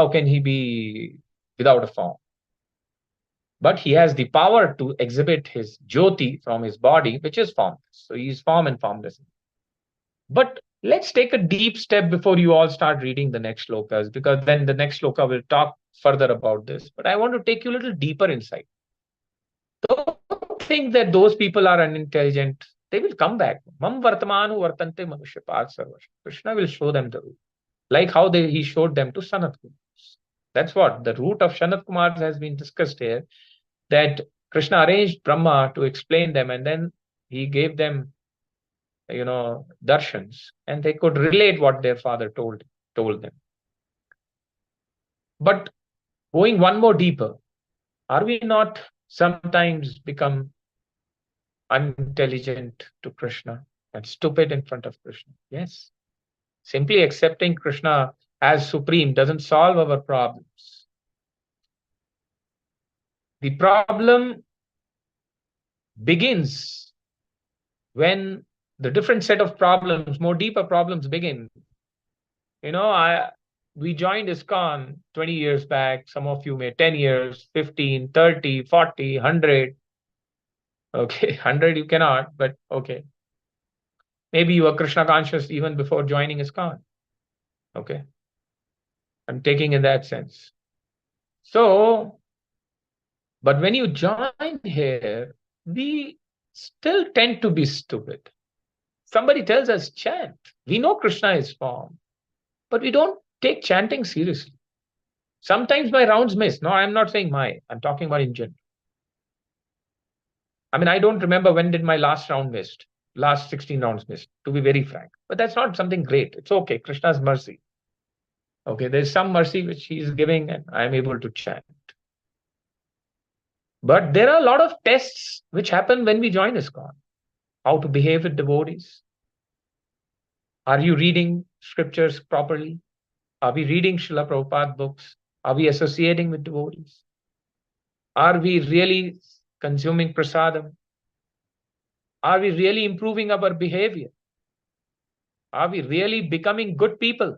can he be without a form? But he has the power to exhibit his jyoti from his body, which is formless. So he is form and formless. But let's take a deep step before you all start reading the next shlokas, because then the next shloka will talk further about this. But I want to take you a little deeper inside. Don't think that those people are unintelligent. They will come back. Mam vartamanu vartante manushya parth sarvash. Krishna will show them the route. Like how he showed them to Sanat Kumar. That's what the root of Sanat Kumar has been discussed here, that Krishna arranged Brahma to explain them, and then he gave them, darshans, and they could relate what their father told them. But going one more deeper, are we not sometimes become unintelligent to Krishna and stupid in front of Krishna? Yes. Simply accepting Krishna as supreme doesn't solve our problems. The problem begins when the different set of problems, more deeper problems begin. We joined ISKCON 20 years back. Some of you may 10 years, 15, 30, 40, 100. Okay, 100 you cannot, but okay. Maybe you were Krishna conscious even before joining ISKCON. Okay. I'm taking in that sense. So, but when you join here, we still tend to be stupid. Somebody tells us chant. We know Krishna is form, but we don't take chanting seriously. Sometimes my rounds miss. No, I'm not saying I'm talking about in general. I mean, I don't remember when did my last round missed. Last 16 rounds missed, to be very frank. But that's not something great. It's okay. Krishna's mercy. Okay, there's some mercy which he is giving, and I'm able to chant. But there are a lot of tests which happen when we join ISKCON. How to behave with devotees. Are you reading scriptures properly? Are we reading Srila Prabhupada books? Are we associating with devotees? Are we really consuming prasadam? Are we really improving our behavior? Are we really becoming good people?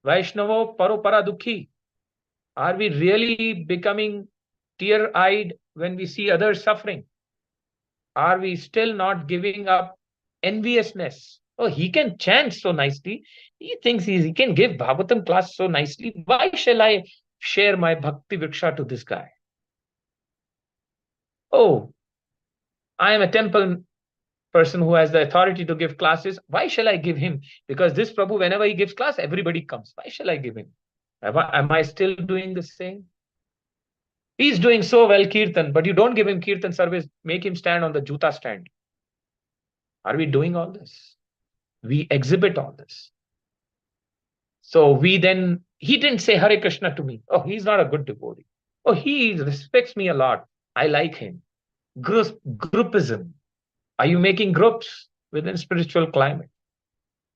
Vaishnavo paropara dukhi. Are we really becoming tear-eyed when we see others suffering? Are we still not giving up enviousness? Oh, he can chant so nicely. He thinks he can give Bhagavatam class so nicely. Why shall I share my bhakti vriksha to this guy? Oh, I am a temple person who has the authority to give classes. Why shall I give him? Because this Prabhu, whenever he gives class, everybody comes. Why shall I give him? Am I still doing the same? He's doing so well Kirtan, but you don't give him Kirtan service, make him stand on the Juta stand. Are we doing all this? We exhibit all this. So he didn't say Hare Krishna to me. Oh, he's not a good devotee. Oh, he respects me a lot. I like him. Groupism. Are you making groups within spiritual climate?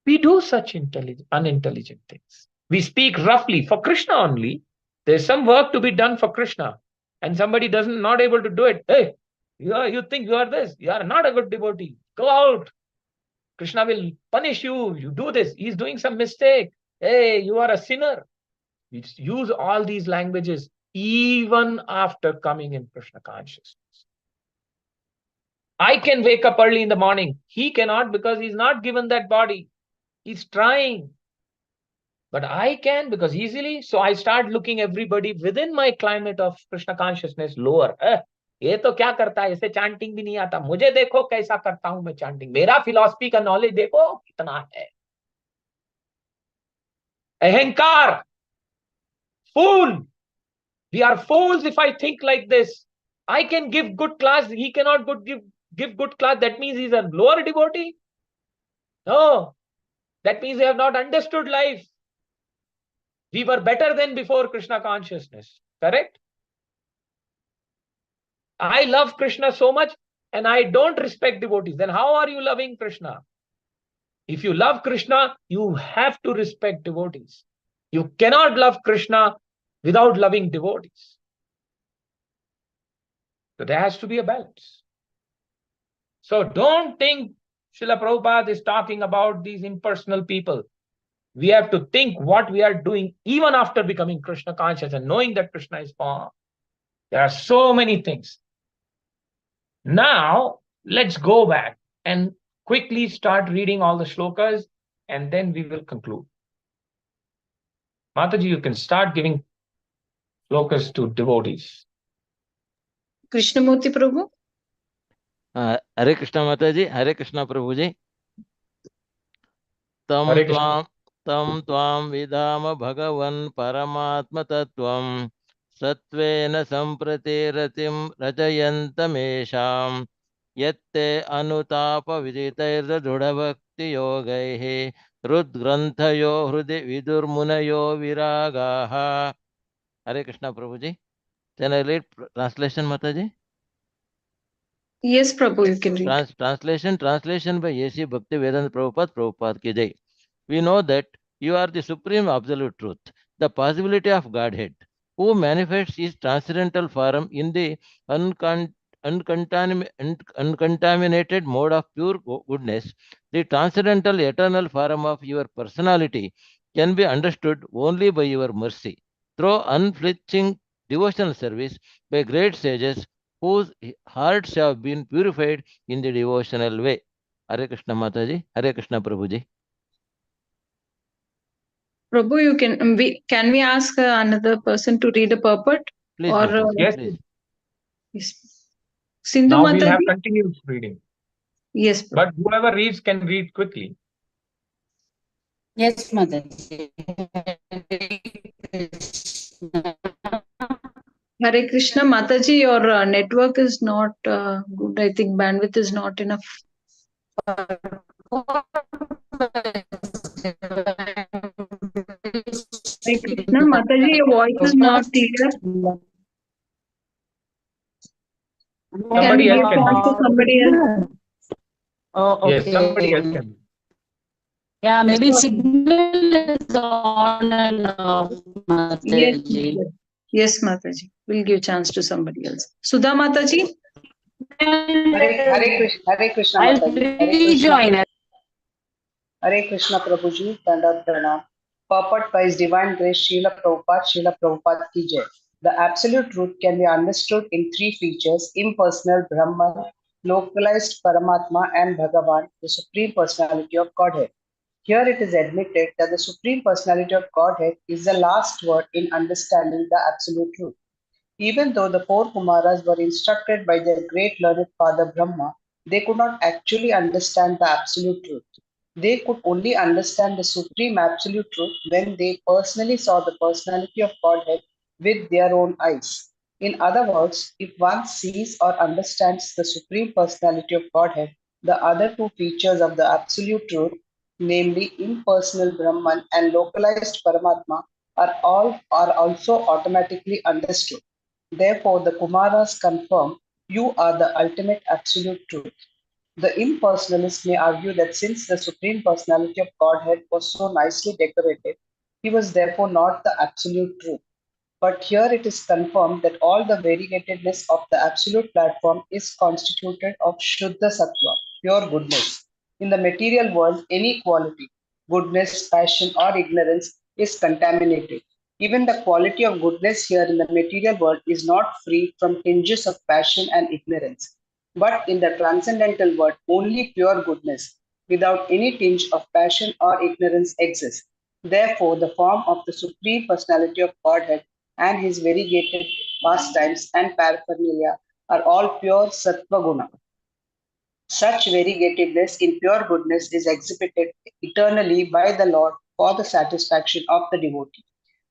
We do such unintelligent things. We speak roughly for Krishna only. There's some work to be done for Krishna. And somebody not able to do it. Hey, you think you are this. You are not a good devotee. Go out. Krishna will punish you. You do this. He's doing some mistake. Hey, you are a sinner. We use all these languages even after coming in Krishna consciousness. I can wake up early in the morning. He cannot because he's not given that body. He's trying. But I can because easily. So I start looking everybody within my climate of Krishna consciousness lower. ये तो क्या करता है, इसे chanting भी नहीं आता, मुझे देखो कैसा करता हूं मैं chanting, मेरा philosophy का knowledge देखो कितना है. Ahankar, fool. We are fools if I think like this. I can give good class, he cannot give good class. That means he's a lower devotee? No. That means they have not understood life. We were better than before Krishna consciousness. Correct? I love Krishna so much and I don't respect devotees. Then how are you loving Krishna? If you love Krishna, you have to respect devotees. You cannot love Krishna without loving devotees. So there has to be a balance. So don't think Srila Prabhupada is talking about these impersonal people. We have to think what we are doing even after becoming Krishna conscious and knowing that Krishna is form. There are so many things. Now, let's go back and quickly start reading all the shlokas and then we will conclude. Mataji, you can start giving shlokas to devotees. Krishnamurti Prabhu. Hare Krishna Mataji, Hare Krishna Prabhuji. Tam tvam vidama bhagavan paramatma tattvam satvena sampratiratiam rajayantamesham yatte anutapa viditairra dhudavakti yogaihi rudgranthayo hrudi vidurmunayo viragaha. Hare Krishna Prabhuji. Can I read translation Mataji? Yes, Prabhu, you can read. Translation by A.C. Bhakti Vedanta Prabhupada ki jai. We know that you are the supreme absolute truth, the possibility of Godhead, who manifests his transcendental form in the uncontaminated mode of pure goodness. The transcendental eternal form of your personality can be understood only by your mercy, through unflinching devotional service by great sages whose hearts have been purified in the devotional way. Hare Krishna Mataji, Hare Krishna Prabhuji. Prabhu, you can we ask another person to read a purport? Please, or Yes. please. Yes. Sindhu Now we'll have Mataji. continuous reading. Yes, Prabhu. But whoever reads can read quickly. Yes, Mataji. Hare Krishna Mataji, your network is not good. I think bandwidth is not enough. Hare Krishna Mataji, your voice is not clear. Somebody else can read. To somebody else? Oh, okay. Yes, somebody else can read. Yeah, maybe signal is on and off, Mataji. Yes, Mataji. We'll give chance to somebody else. Sudha Mataji. Hare Krishna I'll Mataji. rejoin. Hare Krishna Prabhuji, Dandavat Pranam. Purport by His Divine Grace Srila Prabhupada Ki Jai. The absolute truth can be understood in three features: impersonal Brahman, localized Paramatma, and Bhagavan, the Supreme Personality of Godhead. Here it is admitted that the Supreme Personality of Godhead is the last word in understanding the absolute truth. Even though the four Kumaras were instructed by their great learned father Brahma, they could not actually understand the absolute truth. They could only understand the supreme absolute truth when they personally saw the personality of Godhead with their own eyes. In other words, if one sees or understands the supreme personality of Godhead, the other two features of the absolute truth, namely impersonal Brahman and localized Paramatma, are also automatically understood. Therefore, the Kumaras confirm you are the ultimate absolute truth. The impersonalist may argue that since the Supreme Personality of Godhead was so nicely decorated, he was therefore not the absolute truth. But here it is confirmed that all the variegatedness of the absolute platform is constituted of Shuddha Sattva, pure goodness. In the material world, any quality, goodness, passion, or ignorance, is contaminated. Even the quality of goodness here in the material world is not free from tinges of passion and ignorance. But in the transcendental world, only pure goodness, without any tinge of passion or ignorance, exists. Therefore, the form of the Supreme Personality of Godhead and his variegated pastimes and paraphernalia are all pure sattva guna. Such variegatedness in pure goodness is exhibited eternally by the Lord for the satisfaction of the devotee.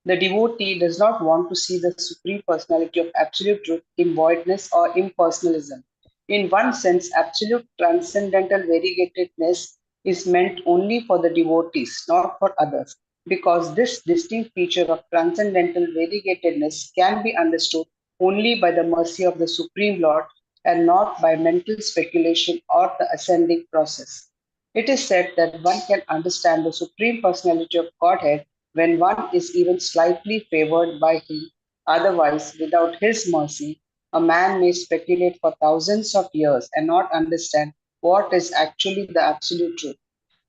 The devotee does not want to see the Supreme Personality of Absolute Truth in voidness or impersonalism. In one sense, absolute transcendental variegatedness is meant only for the devotees, not for others, because this distinct feature of transcendental variegatedness can be understood only by the mercy of the Supreme Lord and not by mental speculation or the ascending process. It is said that one can understand the Supreme Personality of Godhead when one is even slightly favored by Him. Otherwise, without His mercy, a man may speculate for thousands of years and not understand what is actually the absolute truth.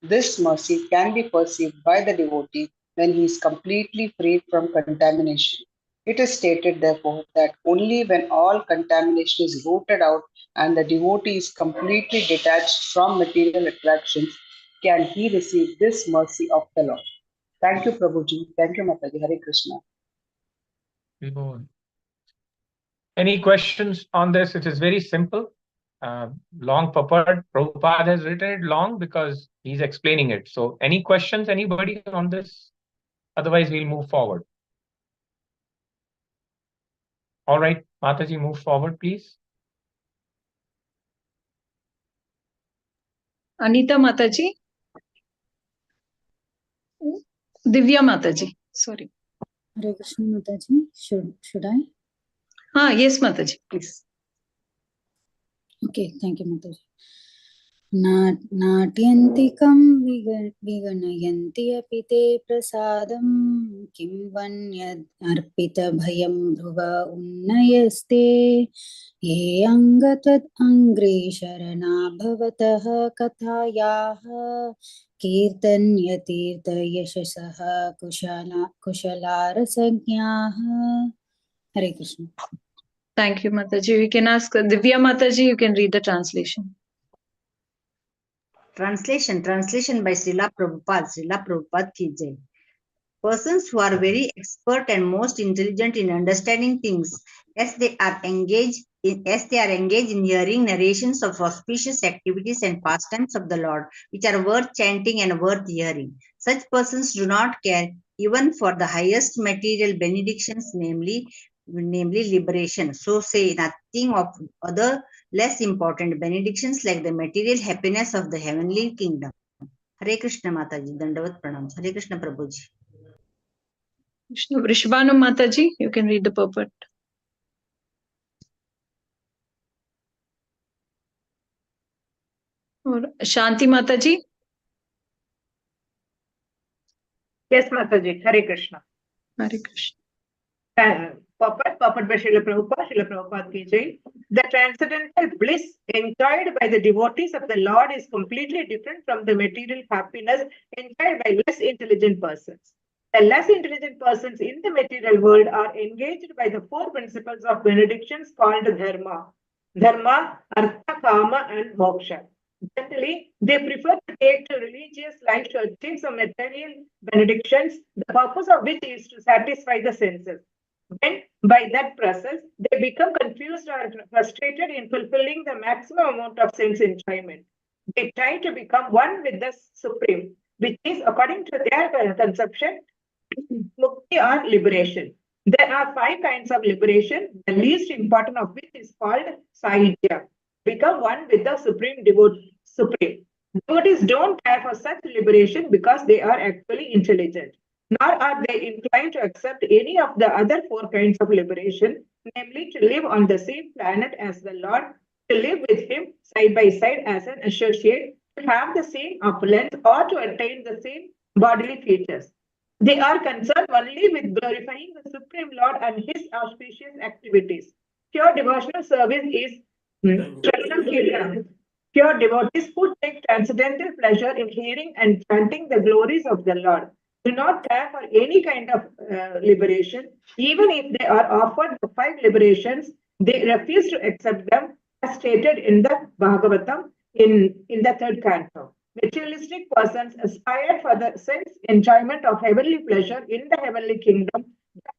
This mercy can be perceived by the devotee when he is completely freed from contamination. It is stated, therefore, that only when all contamination is rooted out and the devotee is completely detached from material attractions can he receive this mercy of the Lord. Thank you, Prabhuji. Thank you, Mataji. Hare Krishna. Any questions on this? It is very simple. Long purport. Prabhupada has written it long because he's explaining it. So any questions, anybody on this? Otherwise, we'll move forward. All right, Mataji, move forward, please. Anita Mataji. Divya Mataji. Sorry. Hare Krishna Mataji. Should I? Yes, Mataji, please. Okay, thank you, Mataji. नाट्यन्तिकं विगणयन्ति अपि ते प्रसादं किं वन्यद् अर्पितभयं ध्रुव उन्नयस्ते ये अङ्गत्वत् अङ्घ्रे शरणा भवतः कथायाः कीर्तन्यतीर्थयशसः कुशलारसज्ञाः. Hare Krishna. Thank you, Mataji. We can ask Divya Mataji, you can read the translation. Translation by Srila Prabhupada Ki Jai. Persons who are very expert and most intelligent in understanding things, as they are engaged in hearing narrations of auspicious activities and pastimes of the Lord, which are worth chanting and worth hearing. Such persons do not care even for the highest material benedictions, namely liberation. So say nothing of other less important benedictions like the material happiness of the heavenly kingdom. Hare Krishna Mataji, Dandavat Pranam. Hare Krishna Prabhuji. Vrishbhanu Mataji, you can read the purport. Or Shanti Mataji. Yes, Mataji. Hare Krishna. Hare Krishna. Purport by Srila Prabhupada ki jai. The transcendental bliss enjoyed by the devotees of the Lord is completely different from the material happiness enjoyed by less intelligent persons. The less intelligent persons in the material world are engaged by the four principles of benedictions called dharma. Dharma, artha, kama, and moksha. Generally, they prefer to take to religious life to achieve some material benedictions, the purpose of which is to satisfy the senses. When by that process, they become confused or frustrated in fulfilling the maximum amount of sense enjoyment. They try to become one with the Supreme, which is, according to their conception, mukti or liberation. There are 5 kinds of liberation, the least important of which is called Sahitya. Become one with the Supreme. Devotees don't care for such liberation because they are actually intelligent, nor are they inclined to accept any of the other 4 kinds of liberation, namely to live on the same planet as the Lord, to live with Him side by side as an associate, to have the same opulence, or to attain the same bodily features. They are concerned only with glorifying the Supreme Lord and His auspicious activities. Pure devotional service is Shravanam Kirtanam. Pure devotees who take transcendental pleasure in hearing and chanting the glories of the Lord do not care for any kind of liberation. Even if they are offered the 5 liberations, they refuse to accept them as stated in the Bhagavatam in the 3rd canto. Materialistic persons aspire for the sense enjoyment of heavenly pleasure in the heavenly kingdom.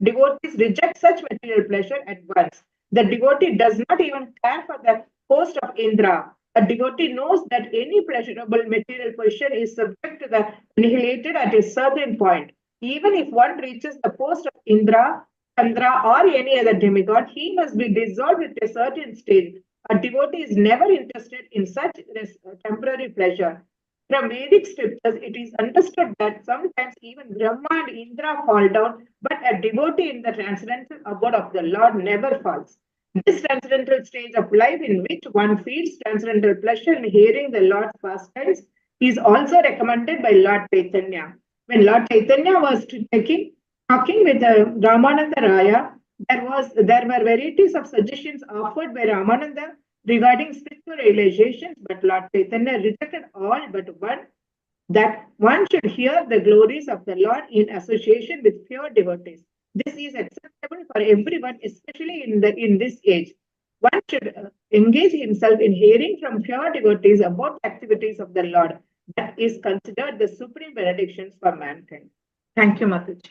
Devotees reject such material pleasure at once. The devotee does not even care for the post of Indra. A devotee knows that any pleasurable material position is subject to the annihilated at a certain point. Even if one reaches the post of Indra, Chandra, or any other demigod, he must be dissolved at a certain stage. A devotee is never interested in such temporary pleasure. From Vedic scriptures, it is understood that sometimes even Brahma and Indra fall down, but a devotee in the transcendental abode of the Lord never falls. This transcendental stage of life in which one feels transcendental pleasure in hearing the Lord's pastimes is also recommended by Lord Chaitanya. When Lord Chaitanya was talking with Ramananda Raya, there were varieties of suggestions offered by Ramananda regarding spiritual realizations, but Lord Chaitanya rejected all but one, that one should hear the glories of the Lord in association with pure devotees. This is acceptable for everyone, especially in this age. One should engage himself in hearing from pure devotees about the activities of the Lord. That is considered the supreme benedictions for mankind. Thank you, Mataji.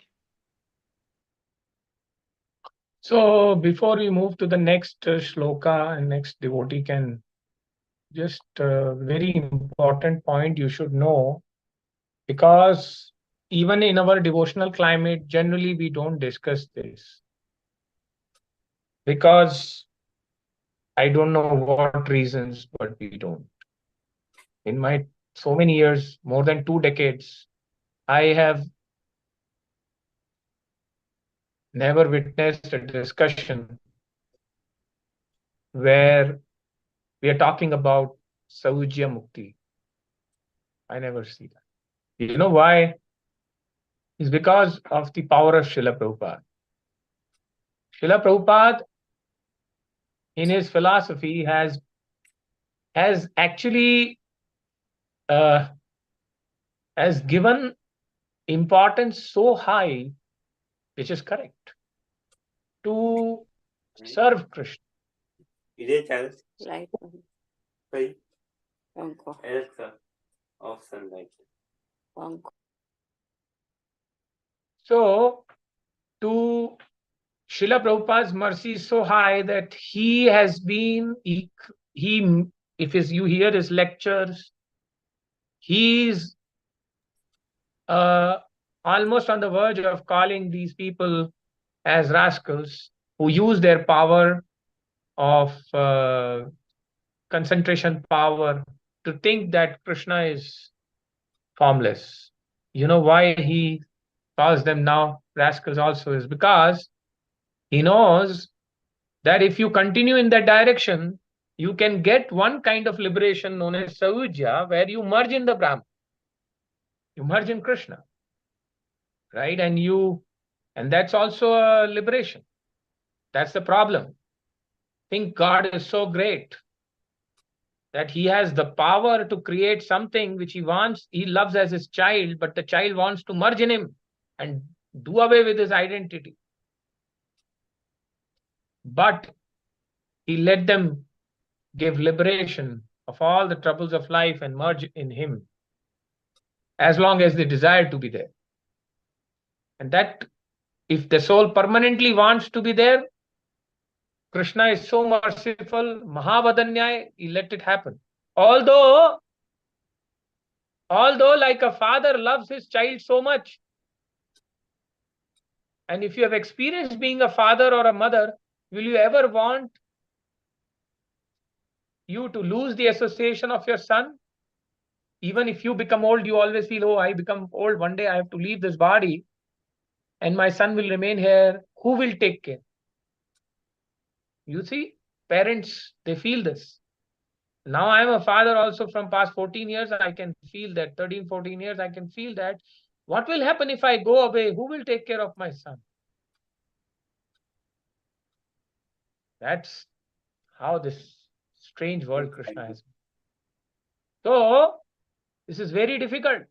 So before we move to the next shloka and next devotee can just very important point you should know, because even in our devotional climate, generally we don't discuss this. Because I don't know what reasons, but we don't. In my so many years, more than 2 decades, I have never witnessed a discussion where we are talking about Saujya Mukti. I never see that. You know why? It's because of the power of Srila Prabhupada. Srila Prabhupada, in his philosophy, has actually has given importance so high, which is correct, to serve Krishna. Light. So, to Srila Prabhupada's mercy is so high that he has been, if you hear his lectures, he's almost on the verge of calling these people as rascals who use their power of concentration power to think that Krishna is formless. You know why he calls them now rascals also is because he knows that if you continue in that direction, you can get one kind of liberation known as Saujya, where you merge in the Brahman. You merge in Krishna, right? And you And that's also a liberation. That's the problem. Think God is so great that he has the power to create something which he wants, he loves as his child, but the child wants to merge in him and do away with his identity. But he let them give liberation of all the troubles of life and merge in him as long as they desire to be there. And that if the soul permanently wants to be there, Krishna is so merciful, Mahavadanyay, he let it happen. Although like a father loves his child so much, and if you have experienced being a father or a mother, will you ever want you to lose the association of your son? Even if you become old, you always feel, oh, I become old, one day I have to leave this body and my son will remain here. Who will take care? You see, parents, they feel this. Now I'm a father also from past 14 years. I can feel that 13, 14 years. I can feel that. What will happen if I go away? Who will take care of my son? That's how this strange world Krishna has. So this is very difficult.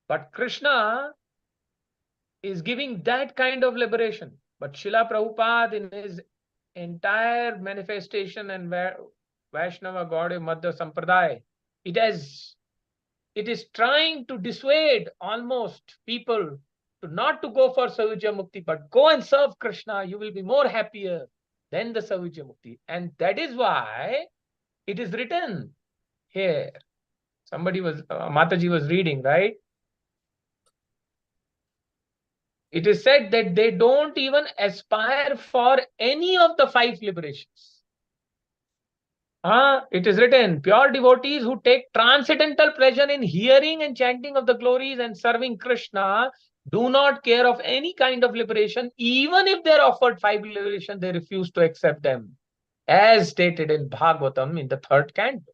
But Krishna is giving that kind of liberation. But Srila Prabhupada in his entire manifestation and Vaishnava Gaudiya Madhya Sampradaya, it is trying to dissuade almost people to not to go for Savijya Mukti, but go and serve Krishna. You will be more happier than the Savijya Mukti. And that is why it is written here. Somebody was, Mataji was reading, right? It is said that they don't even aspire for any of the 5 liberations. It is written, pure devotees who take transcendental pleasure in hearing and chanting of the glories and serving Krishna do not care of any kind of liberation. Even if they are offered 5 liberations, they refuse to accept them, as stated in Bhagavatam in the 3rd canto.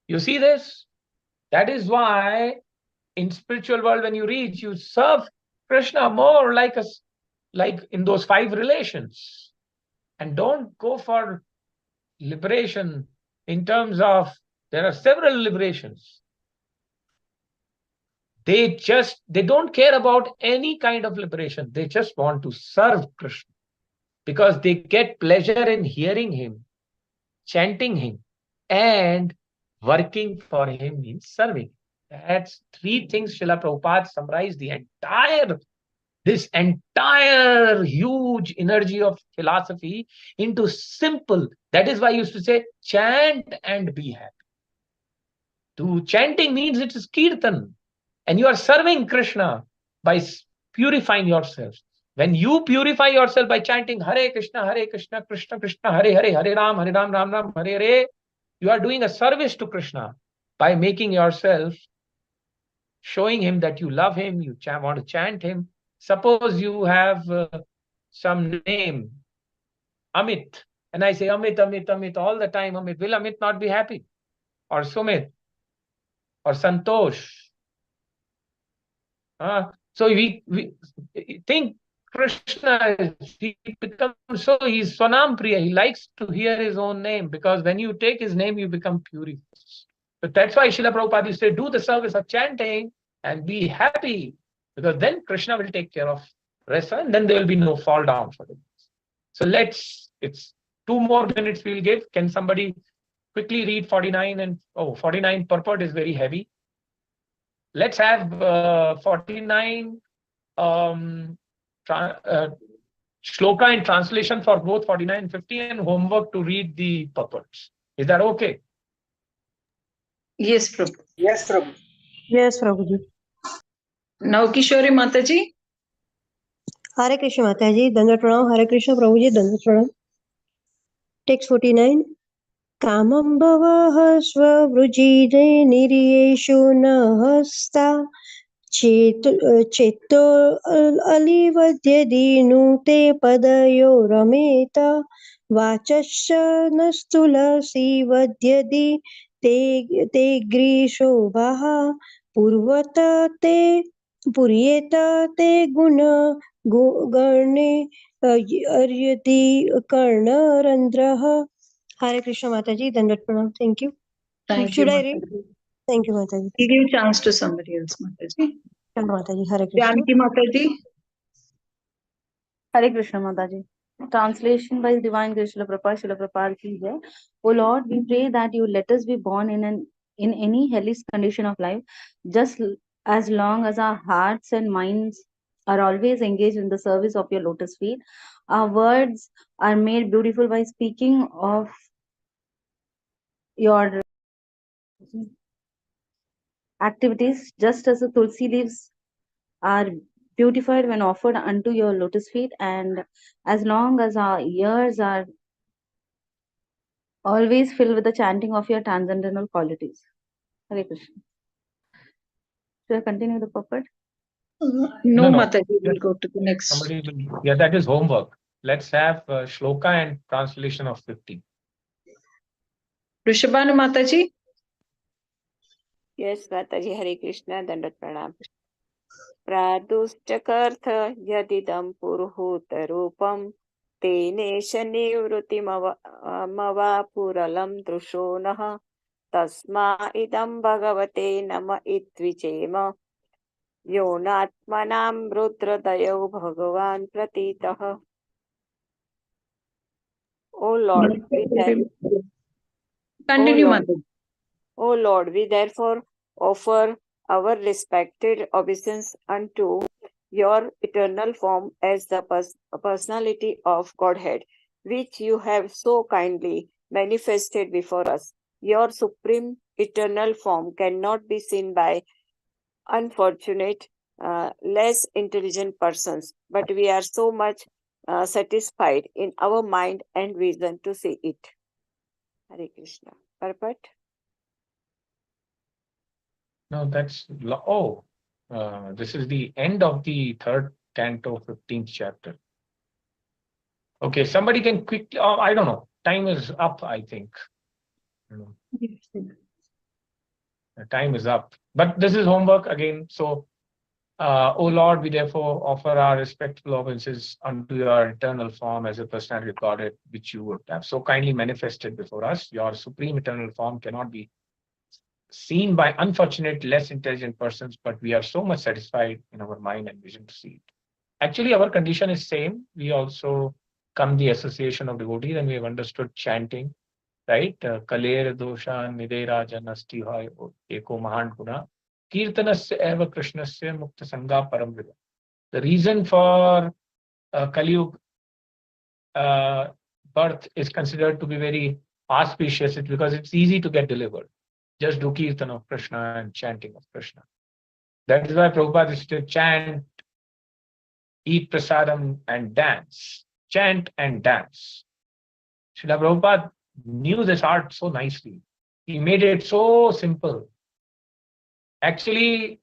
You see this? That is why in spiritual world, when you reach, you serve Krishna more like in those 5 relations, and don't go for liberation in terms of there are several liberations. They don't care about any kind of liberation. They just want to serve Krishna because they get pleasure in hearing him, chanting him, and working for him means serving. That's 3 things Srila Prabhupada summarized this entire huge energy of philosophy into simple. That is why I used to say, chant and be happy. Chanting means it is kirtan. And you are serving Krishna by purifying yourself. When you purify yourself by chanting Hare Krishna, Krishna Krishna, Hare Hare, Hare Ram, Ram Ram, Hare Hare, you are doing a service to Krishna by making yourself, showing him that you love him, you want to chant him. Suppose you have some name, Amit, and I say Amit, Amit, Amit all the time. Amit, will Amit not be happy? Or Sumit, or Santosh. So we think Krishna, he becomes he's Swanam Priya. He likes to hear his own name because when you take his name, you become purified. But that's why Srila Prabhupada used to say, do the service of chanting and be happy, because then Krishna will take care of rest and then there will be no fall down for them. So it's 2 more minutes we'll give. Can somebody quickly read 49 and 49 purport is very heavy. Let's have 49 shloka in translation for both 49 and 50 and homework to read the purports. Is that okay? Yes, Prabhu. Yes, Prabhu. Yes, Prabhuji. Now, Kishori Mataji. Hare Krishna Mataji, Dandavat Pranam. Hare Krishna Prabhuji, Dandavat Pranam. Text 49. Kamam bhavah svavrujive niriyeshu nahasta cheto alivadyadi nute padayo rameta vachasya nastulasi vadyadi te grisho vaha purvata te पुर्येत ते गुण गणे अर्यति कर्णरन्ध्रः. Hare Krishna Mataji, Dandavat Pranam. Thank you. Thank you, Should I read? Mataji. Thank you, Mataji. We give chance to somebody else, Mataji. Mataji, Hare Krishna. Janaki Mataji. Hare Krishna Mataji. Translation by His Divine Grace Srila Prabhupada ki jai. O Lord, we pray that you let us be born in any hellish condition of life, just as long as our hearts and minds are always engaged in the service of your lotus feet. Our words are made beautiful by speaking of your activities, just as the tulsi leaves are beautified when offered unto your lotus feet, and as long as our ears are always filled with the chanting of your transcendental qualities. Hare Krishna. Should I continue the purport? No, No. Mataji, we'll Yes. go to the next. Somebody will, yeah, that is homework. Let's have shloka and translation of 50. Rishabhanu Mataji. Yes, Mataji, Hare Krishna, Dandavat Pranam. प्रादुश्चकर्थ यदिदं पुरुहूतरूपं तेनेश निवृत्तिमवापुरलं दृशो नः तस्मा इदं भगवते नम इत्विचेम योनात्मनां रुद्रदयो भगवान् प्रतीतः. O Lord, Continue, Mataji. O Lord, we therefore offer our respected obeisance unto your eternal form as the personality of Godhead, which you have so kindly manifested before us. Your supreme eternal form cannot be seen by unfortunate, less intelligent persons, but we are so much satisfied in our mind and vision to see it. Hare Krishna. Purport? No, that's this is the end of the third canto, 15th chapter. Okay, somebody can quickly. I don't know. Time is up, I think. The time is up. But this is homework again. So, O Lord, we therefore offer our respectful obeisances unto your eternal form as a personality Godhead, which you would have so kindly manifested before us. Your supreme eternal form cannot be seen by unfortunate, less intelligent persons, but we are so much satisfied in our mind and vision to see it. Actually, our condition is same. We also come the association of devotees, and we have understood chanting, right? Kaler dosha nideraja nasti hoy eko mahan guna kirtanasya eva krishnasya mukta sangha param vida. The reason for Kali birth is considered to be very auspicious because it's easy to get delivered. Just do kirtan of Krishna and chanting of Krishna. That is why Prabhupada used to chant, eat prasadam and dance. Chant and dance. Srila Prabhupada knew this art so nicely. He made it so simple. Actually,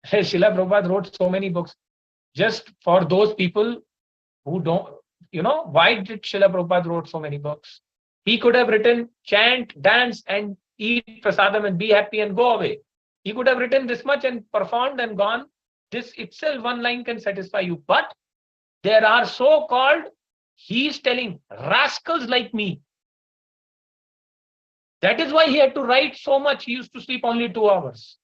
Srila Prabhupada wrote so many books just for those people who don't, why did Srila Prabhupada wrote so many books? He could have written chant, dance, and eat prasadam and be happy and go away. He could have written this much and performed and gone. This itself, one line can satisfy you. But there are so-called, he is telling, rascals like me. That is why he had to write so much. He used to sleep only 2 hours.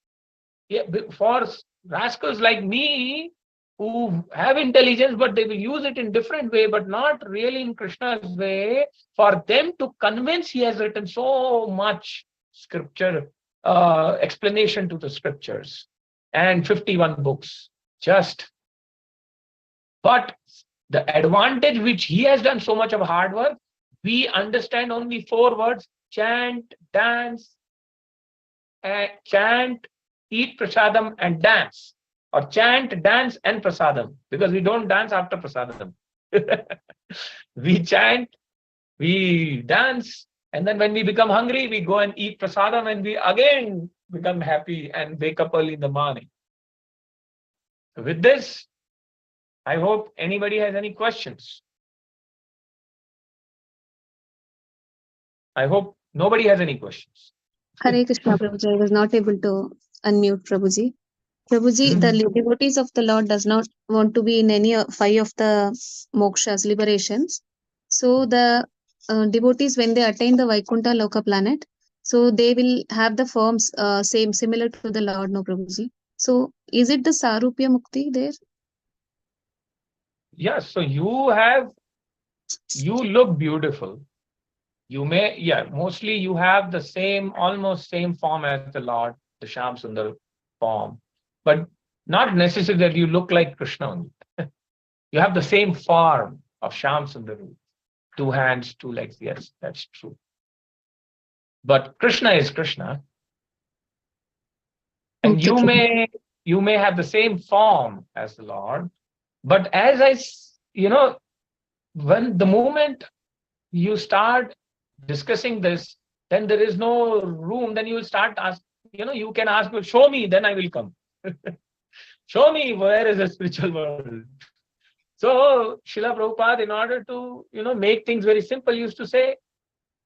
For rascals like me, who have intelligence, but they will use it in different way, but not really in Krishna's way. For them to convince, he has written so much scripture, explanation to the scriptures, and 51 books. But the advantage which he has done so much of hard work, we understand only 4 words: chant, dance, eat prasadam, and dance. Or chant, dance, and prasadam, because we don't dance after prasadam. We chant, we dance, and then when we become hungry, we go and eat prasadam, and we again become happy and wake up early in the morning. With this, I hope anybody has any questions. I hope nobody has any questions. Hare Krishna, Prabhuji. I was not able to unmute, Prabhuji. Prabhuji, the devotees of the Lord does not want to be in any 5 of the mokshas, liberations. So the devotees, when they attain the Vaikuntha Loka planet, so they will have the forms similar to the Lord, no Prabhuji. So is it the Sarupya Mukti there? Yes, so you look beautiful. You may, mostly you have the same, almost same form as the Lord, the Shyam Sundar form, but not necessarily that you look like Krishna only. You have the same form of Shyam Sundar, 2 hands, 2 legs. Yes, that's true. But Krishna is Krishna, and you may have the same form as the Lord, but when the moment you start discussing this, then there is no room. Then you will start asking, you can ask, well, show me, then I will come. Show me where is the spiritual world. So Srila Prabhupada, in order to make things very simple, used to say,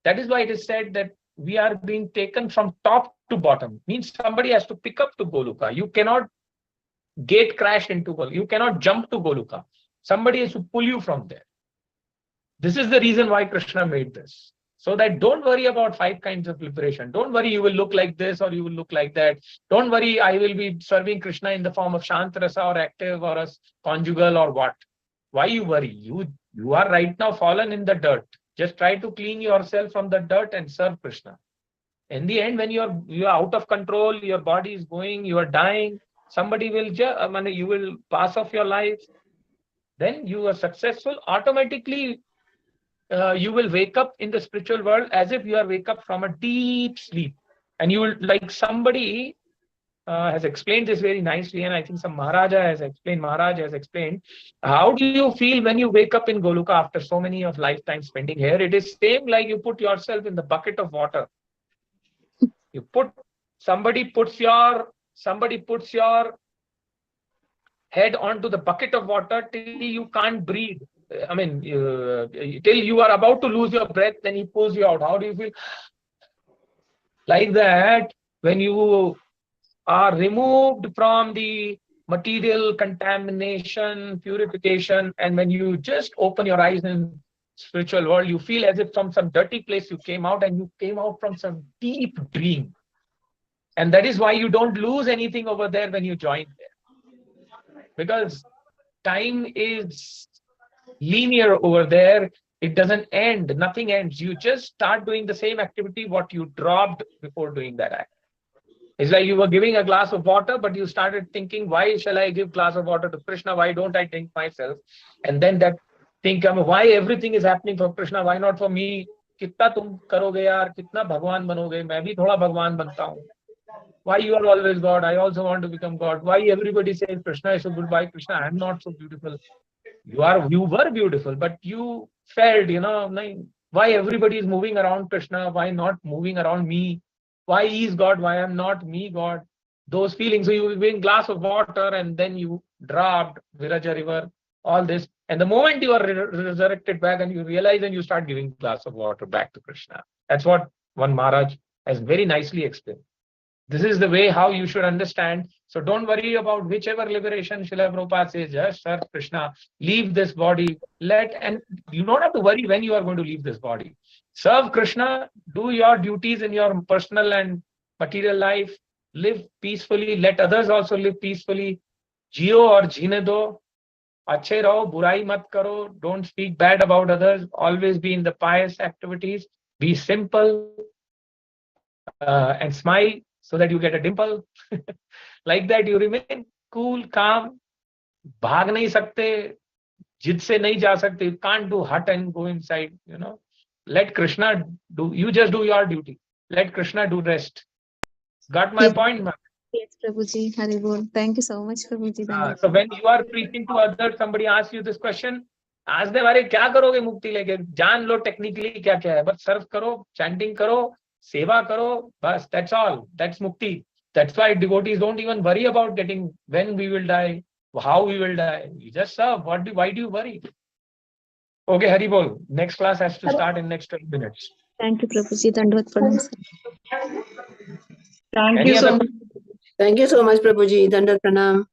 that is why it is said that we are being taken from top to bottom. Means somebody has to pick up to Goluka. You cannot gate crash into Goluka. You cannot jump to Goluka. Somebody has to pull you from there. This is the reason why Krishna made this. So that don't worry about 5 kinds of liberation. Don't worry you will look like this or you will look like that. Don't worry I will be serving Krishna in the form of Shantarasa or active or a conjugal or what. Why you worry? You are right now fallen in the dirt. Just try to clean yourself from the dirt and serve Krishna. In the end, when you are out of control, your body is going, you are dying, somebody will you will pass off your life. Then you are successful. Automatically, you will wake up in the spiritual world as if you are wake up from a deep sleep. And you will, like somebody has explained this very nicely, and I think some Maharaj has explained, how do you feel when you wake up in Goluka after so many of lifetime spending here? It is same like you put yourself in the bucket of water. Somebody puts your head onto the bucket of water till you can't breathe. I mean, till you are about to lose your breath, then he pulls you out. How do you feel? Like that, when you are removed from the material contamination, purification, and when you just open your eyes in spiritual world, you feel as if from some dirty place you came out, and you came out from some deep dream. And that is why you don't lose anything over there when you join there. Because time is linear over there. It doesn't end. Nothing ends. You just start doing the same activity what you dropped before doing that act. It's like you were giving a glass of water, but you started thinking, why shall I give glass of water to Krishna? Why don't I drink myself? And then that thing comes, why everything is happening for Krishna? Why not for me? Kitna tum karoge yaar? Kitna Bhagwan banoge? Main bhi thoda Bhagwan banta hu. Why you are always God? I also want to become God. Why everybody says Krishna is so good? Why Krishna? I am not so beautiful. You were beautiful, but you failed, why everybody is moving around Krishna? Why not moving around me? Why he is God? Why am not me God? Those feelings. So you will bring glass of water and then you dropped Viraja river, all this. And the moment you are resurrected back and you realize and you start giving glass of water back to Krishna. That's what one Maharaj has very nicely explained. This is the way how you should understand. So don't worry about whichever liberation Srila Prabhupada says, just serve Krishna, leave this body, and you don't have to worry when you are going to leave this body. Serve Krishna, do your duties in your personal and material life, live peacefully, let others also live peacefully. Jio or jeene do, achhe raho, burai mat karo, don't speak bad about others, always be in the pious activities, be simple and smile, so that you get a dimple. Like that you remain cool, calm, भाग नहीं सकते, जिद से नहीं जा सकते, you can't do hut and go inside, let Krishna do, you just do your duty, let Krishna do rest. Got my point, ma'am? Yes, Prabhuji, Hari Bol. Thank you so much, Prabhuji. So when you are preaching to others, somebody asks you this question, आज दे बारे क्या करोगे मुक्ति लेके, जान लो technically क्या क्या है, बस सर्व करो, चैंटिंग करो, सेवा करो, बस, that's all, that's mukti. That's why devotees don't even worry about getting when we will die, how we will die. You just serve. Why do you worry? Okay, Hari Bol. Next class has to start in next 20 minutes. Thank you, Prabhuji. Dandavad Pranam. Thank you so much. Thank you so much, Prabhuji. Dandat Pranam.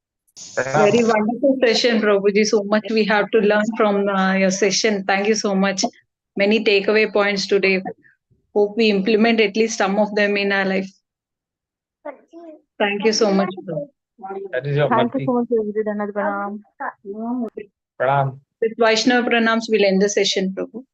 Very wonderful session, Prabhuji. So much we have to learn from your session. Thank you so much. Many takeaway points today. Hope we implement at least some of them in our life. Thank you so much. That is your Thank you Mati. so much, Prabhuji. Dandat Pranam. Pranam. With Vaishnav Pranams, we'll end the session, Prabhu.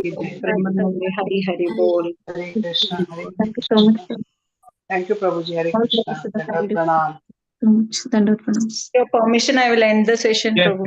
Hari Hari Bol. Hare Krishna, Hare Thank you so much. Thank you, Prabhuji. Hare All Krishna. the best to the Dandat family. Pranam. So much. Dandat Pranam. Your permission, I will end the session, Yes, Prabhu. yes.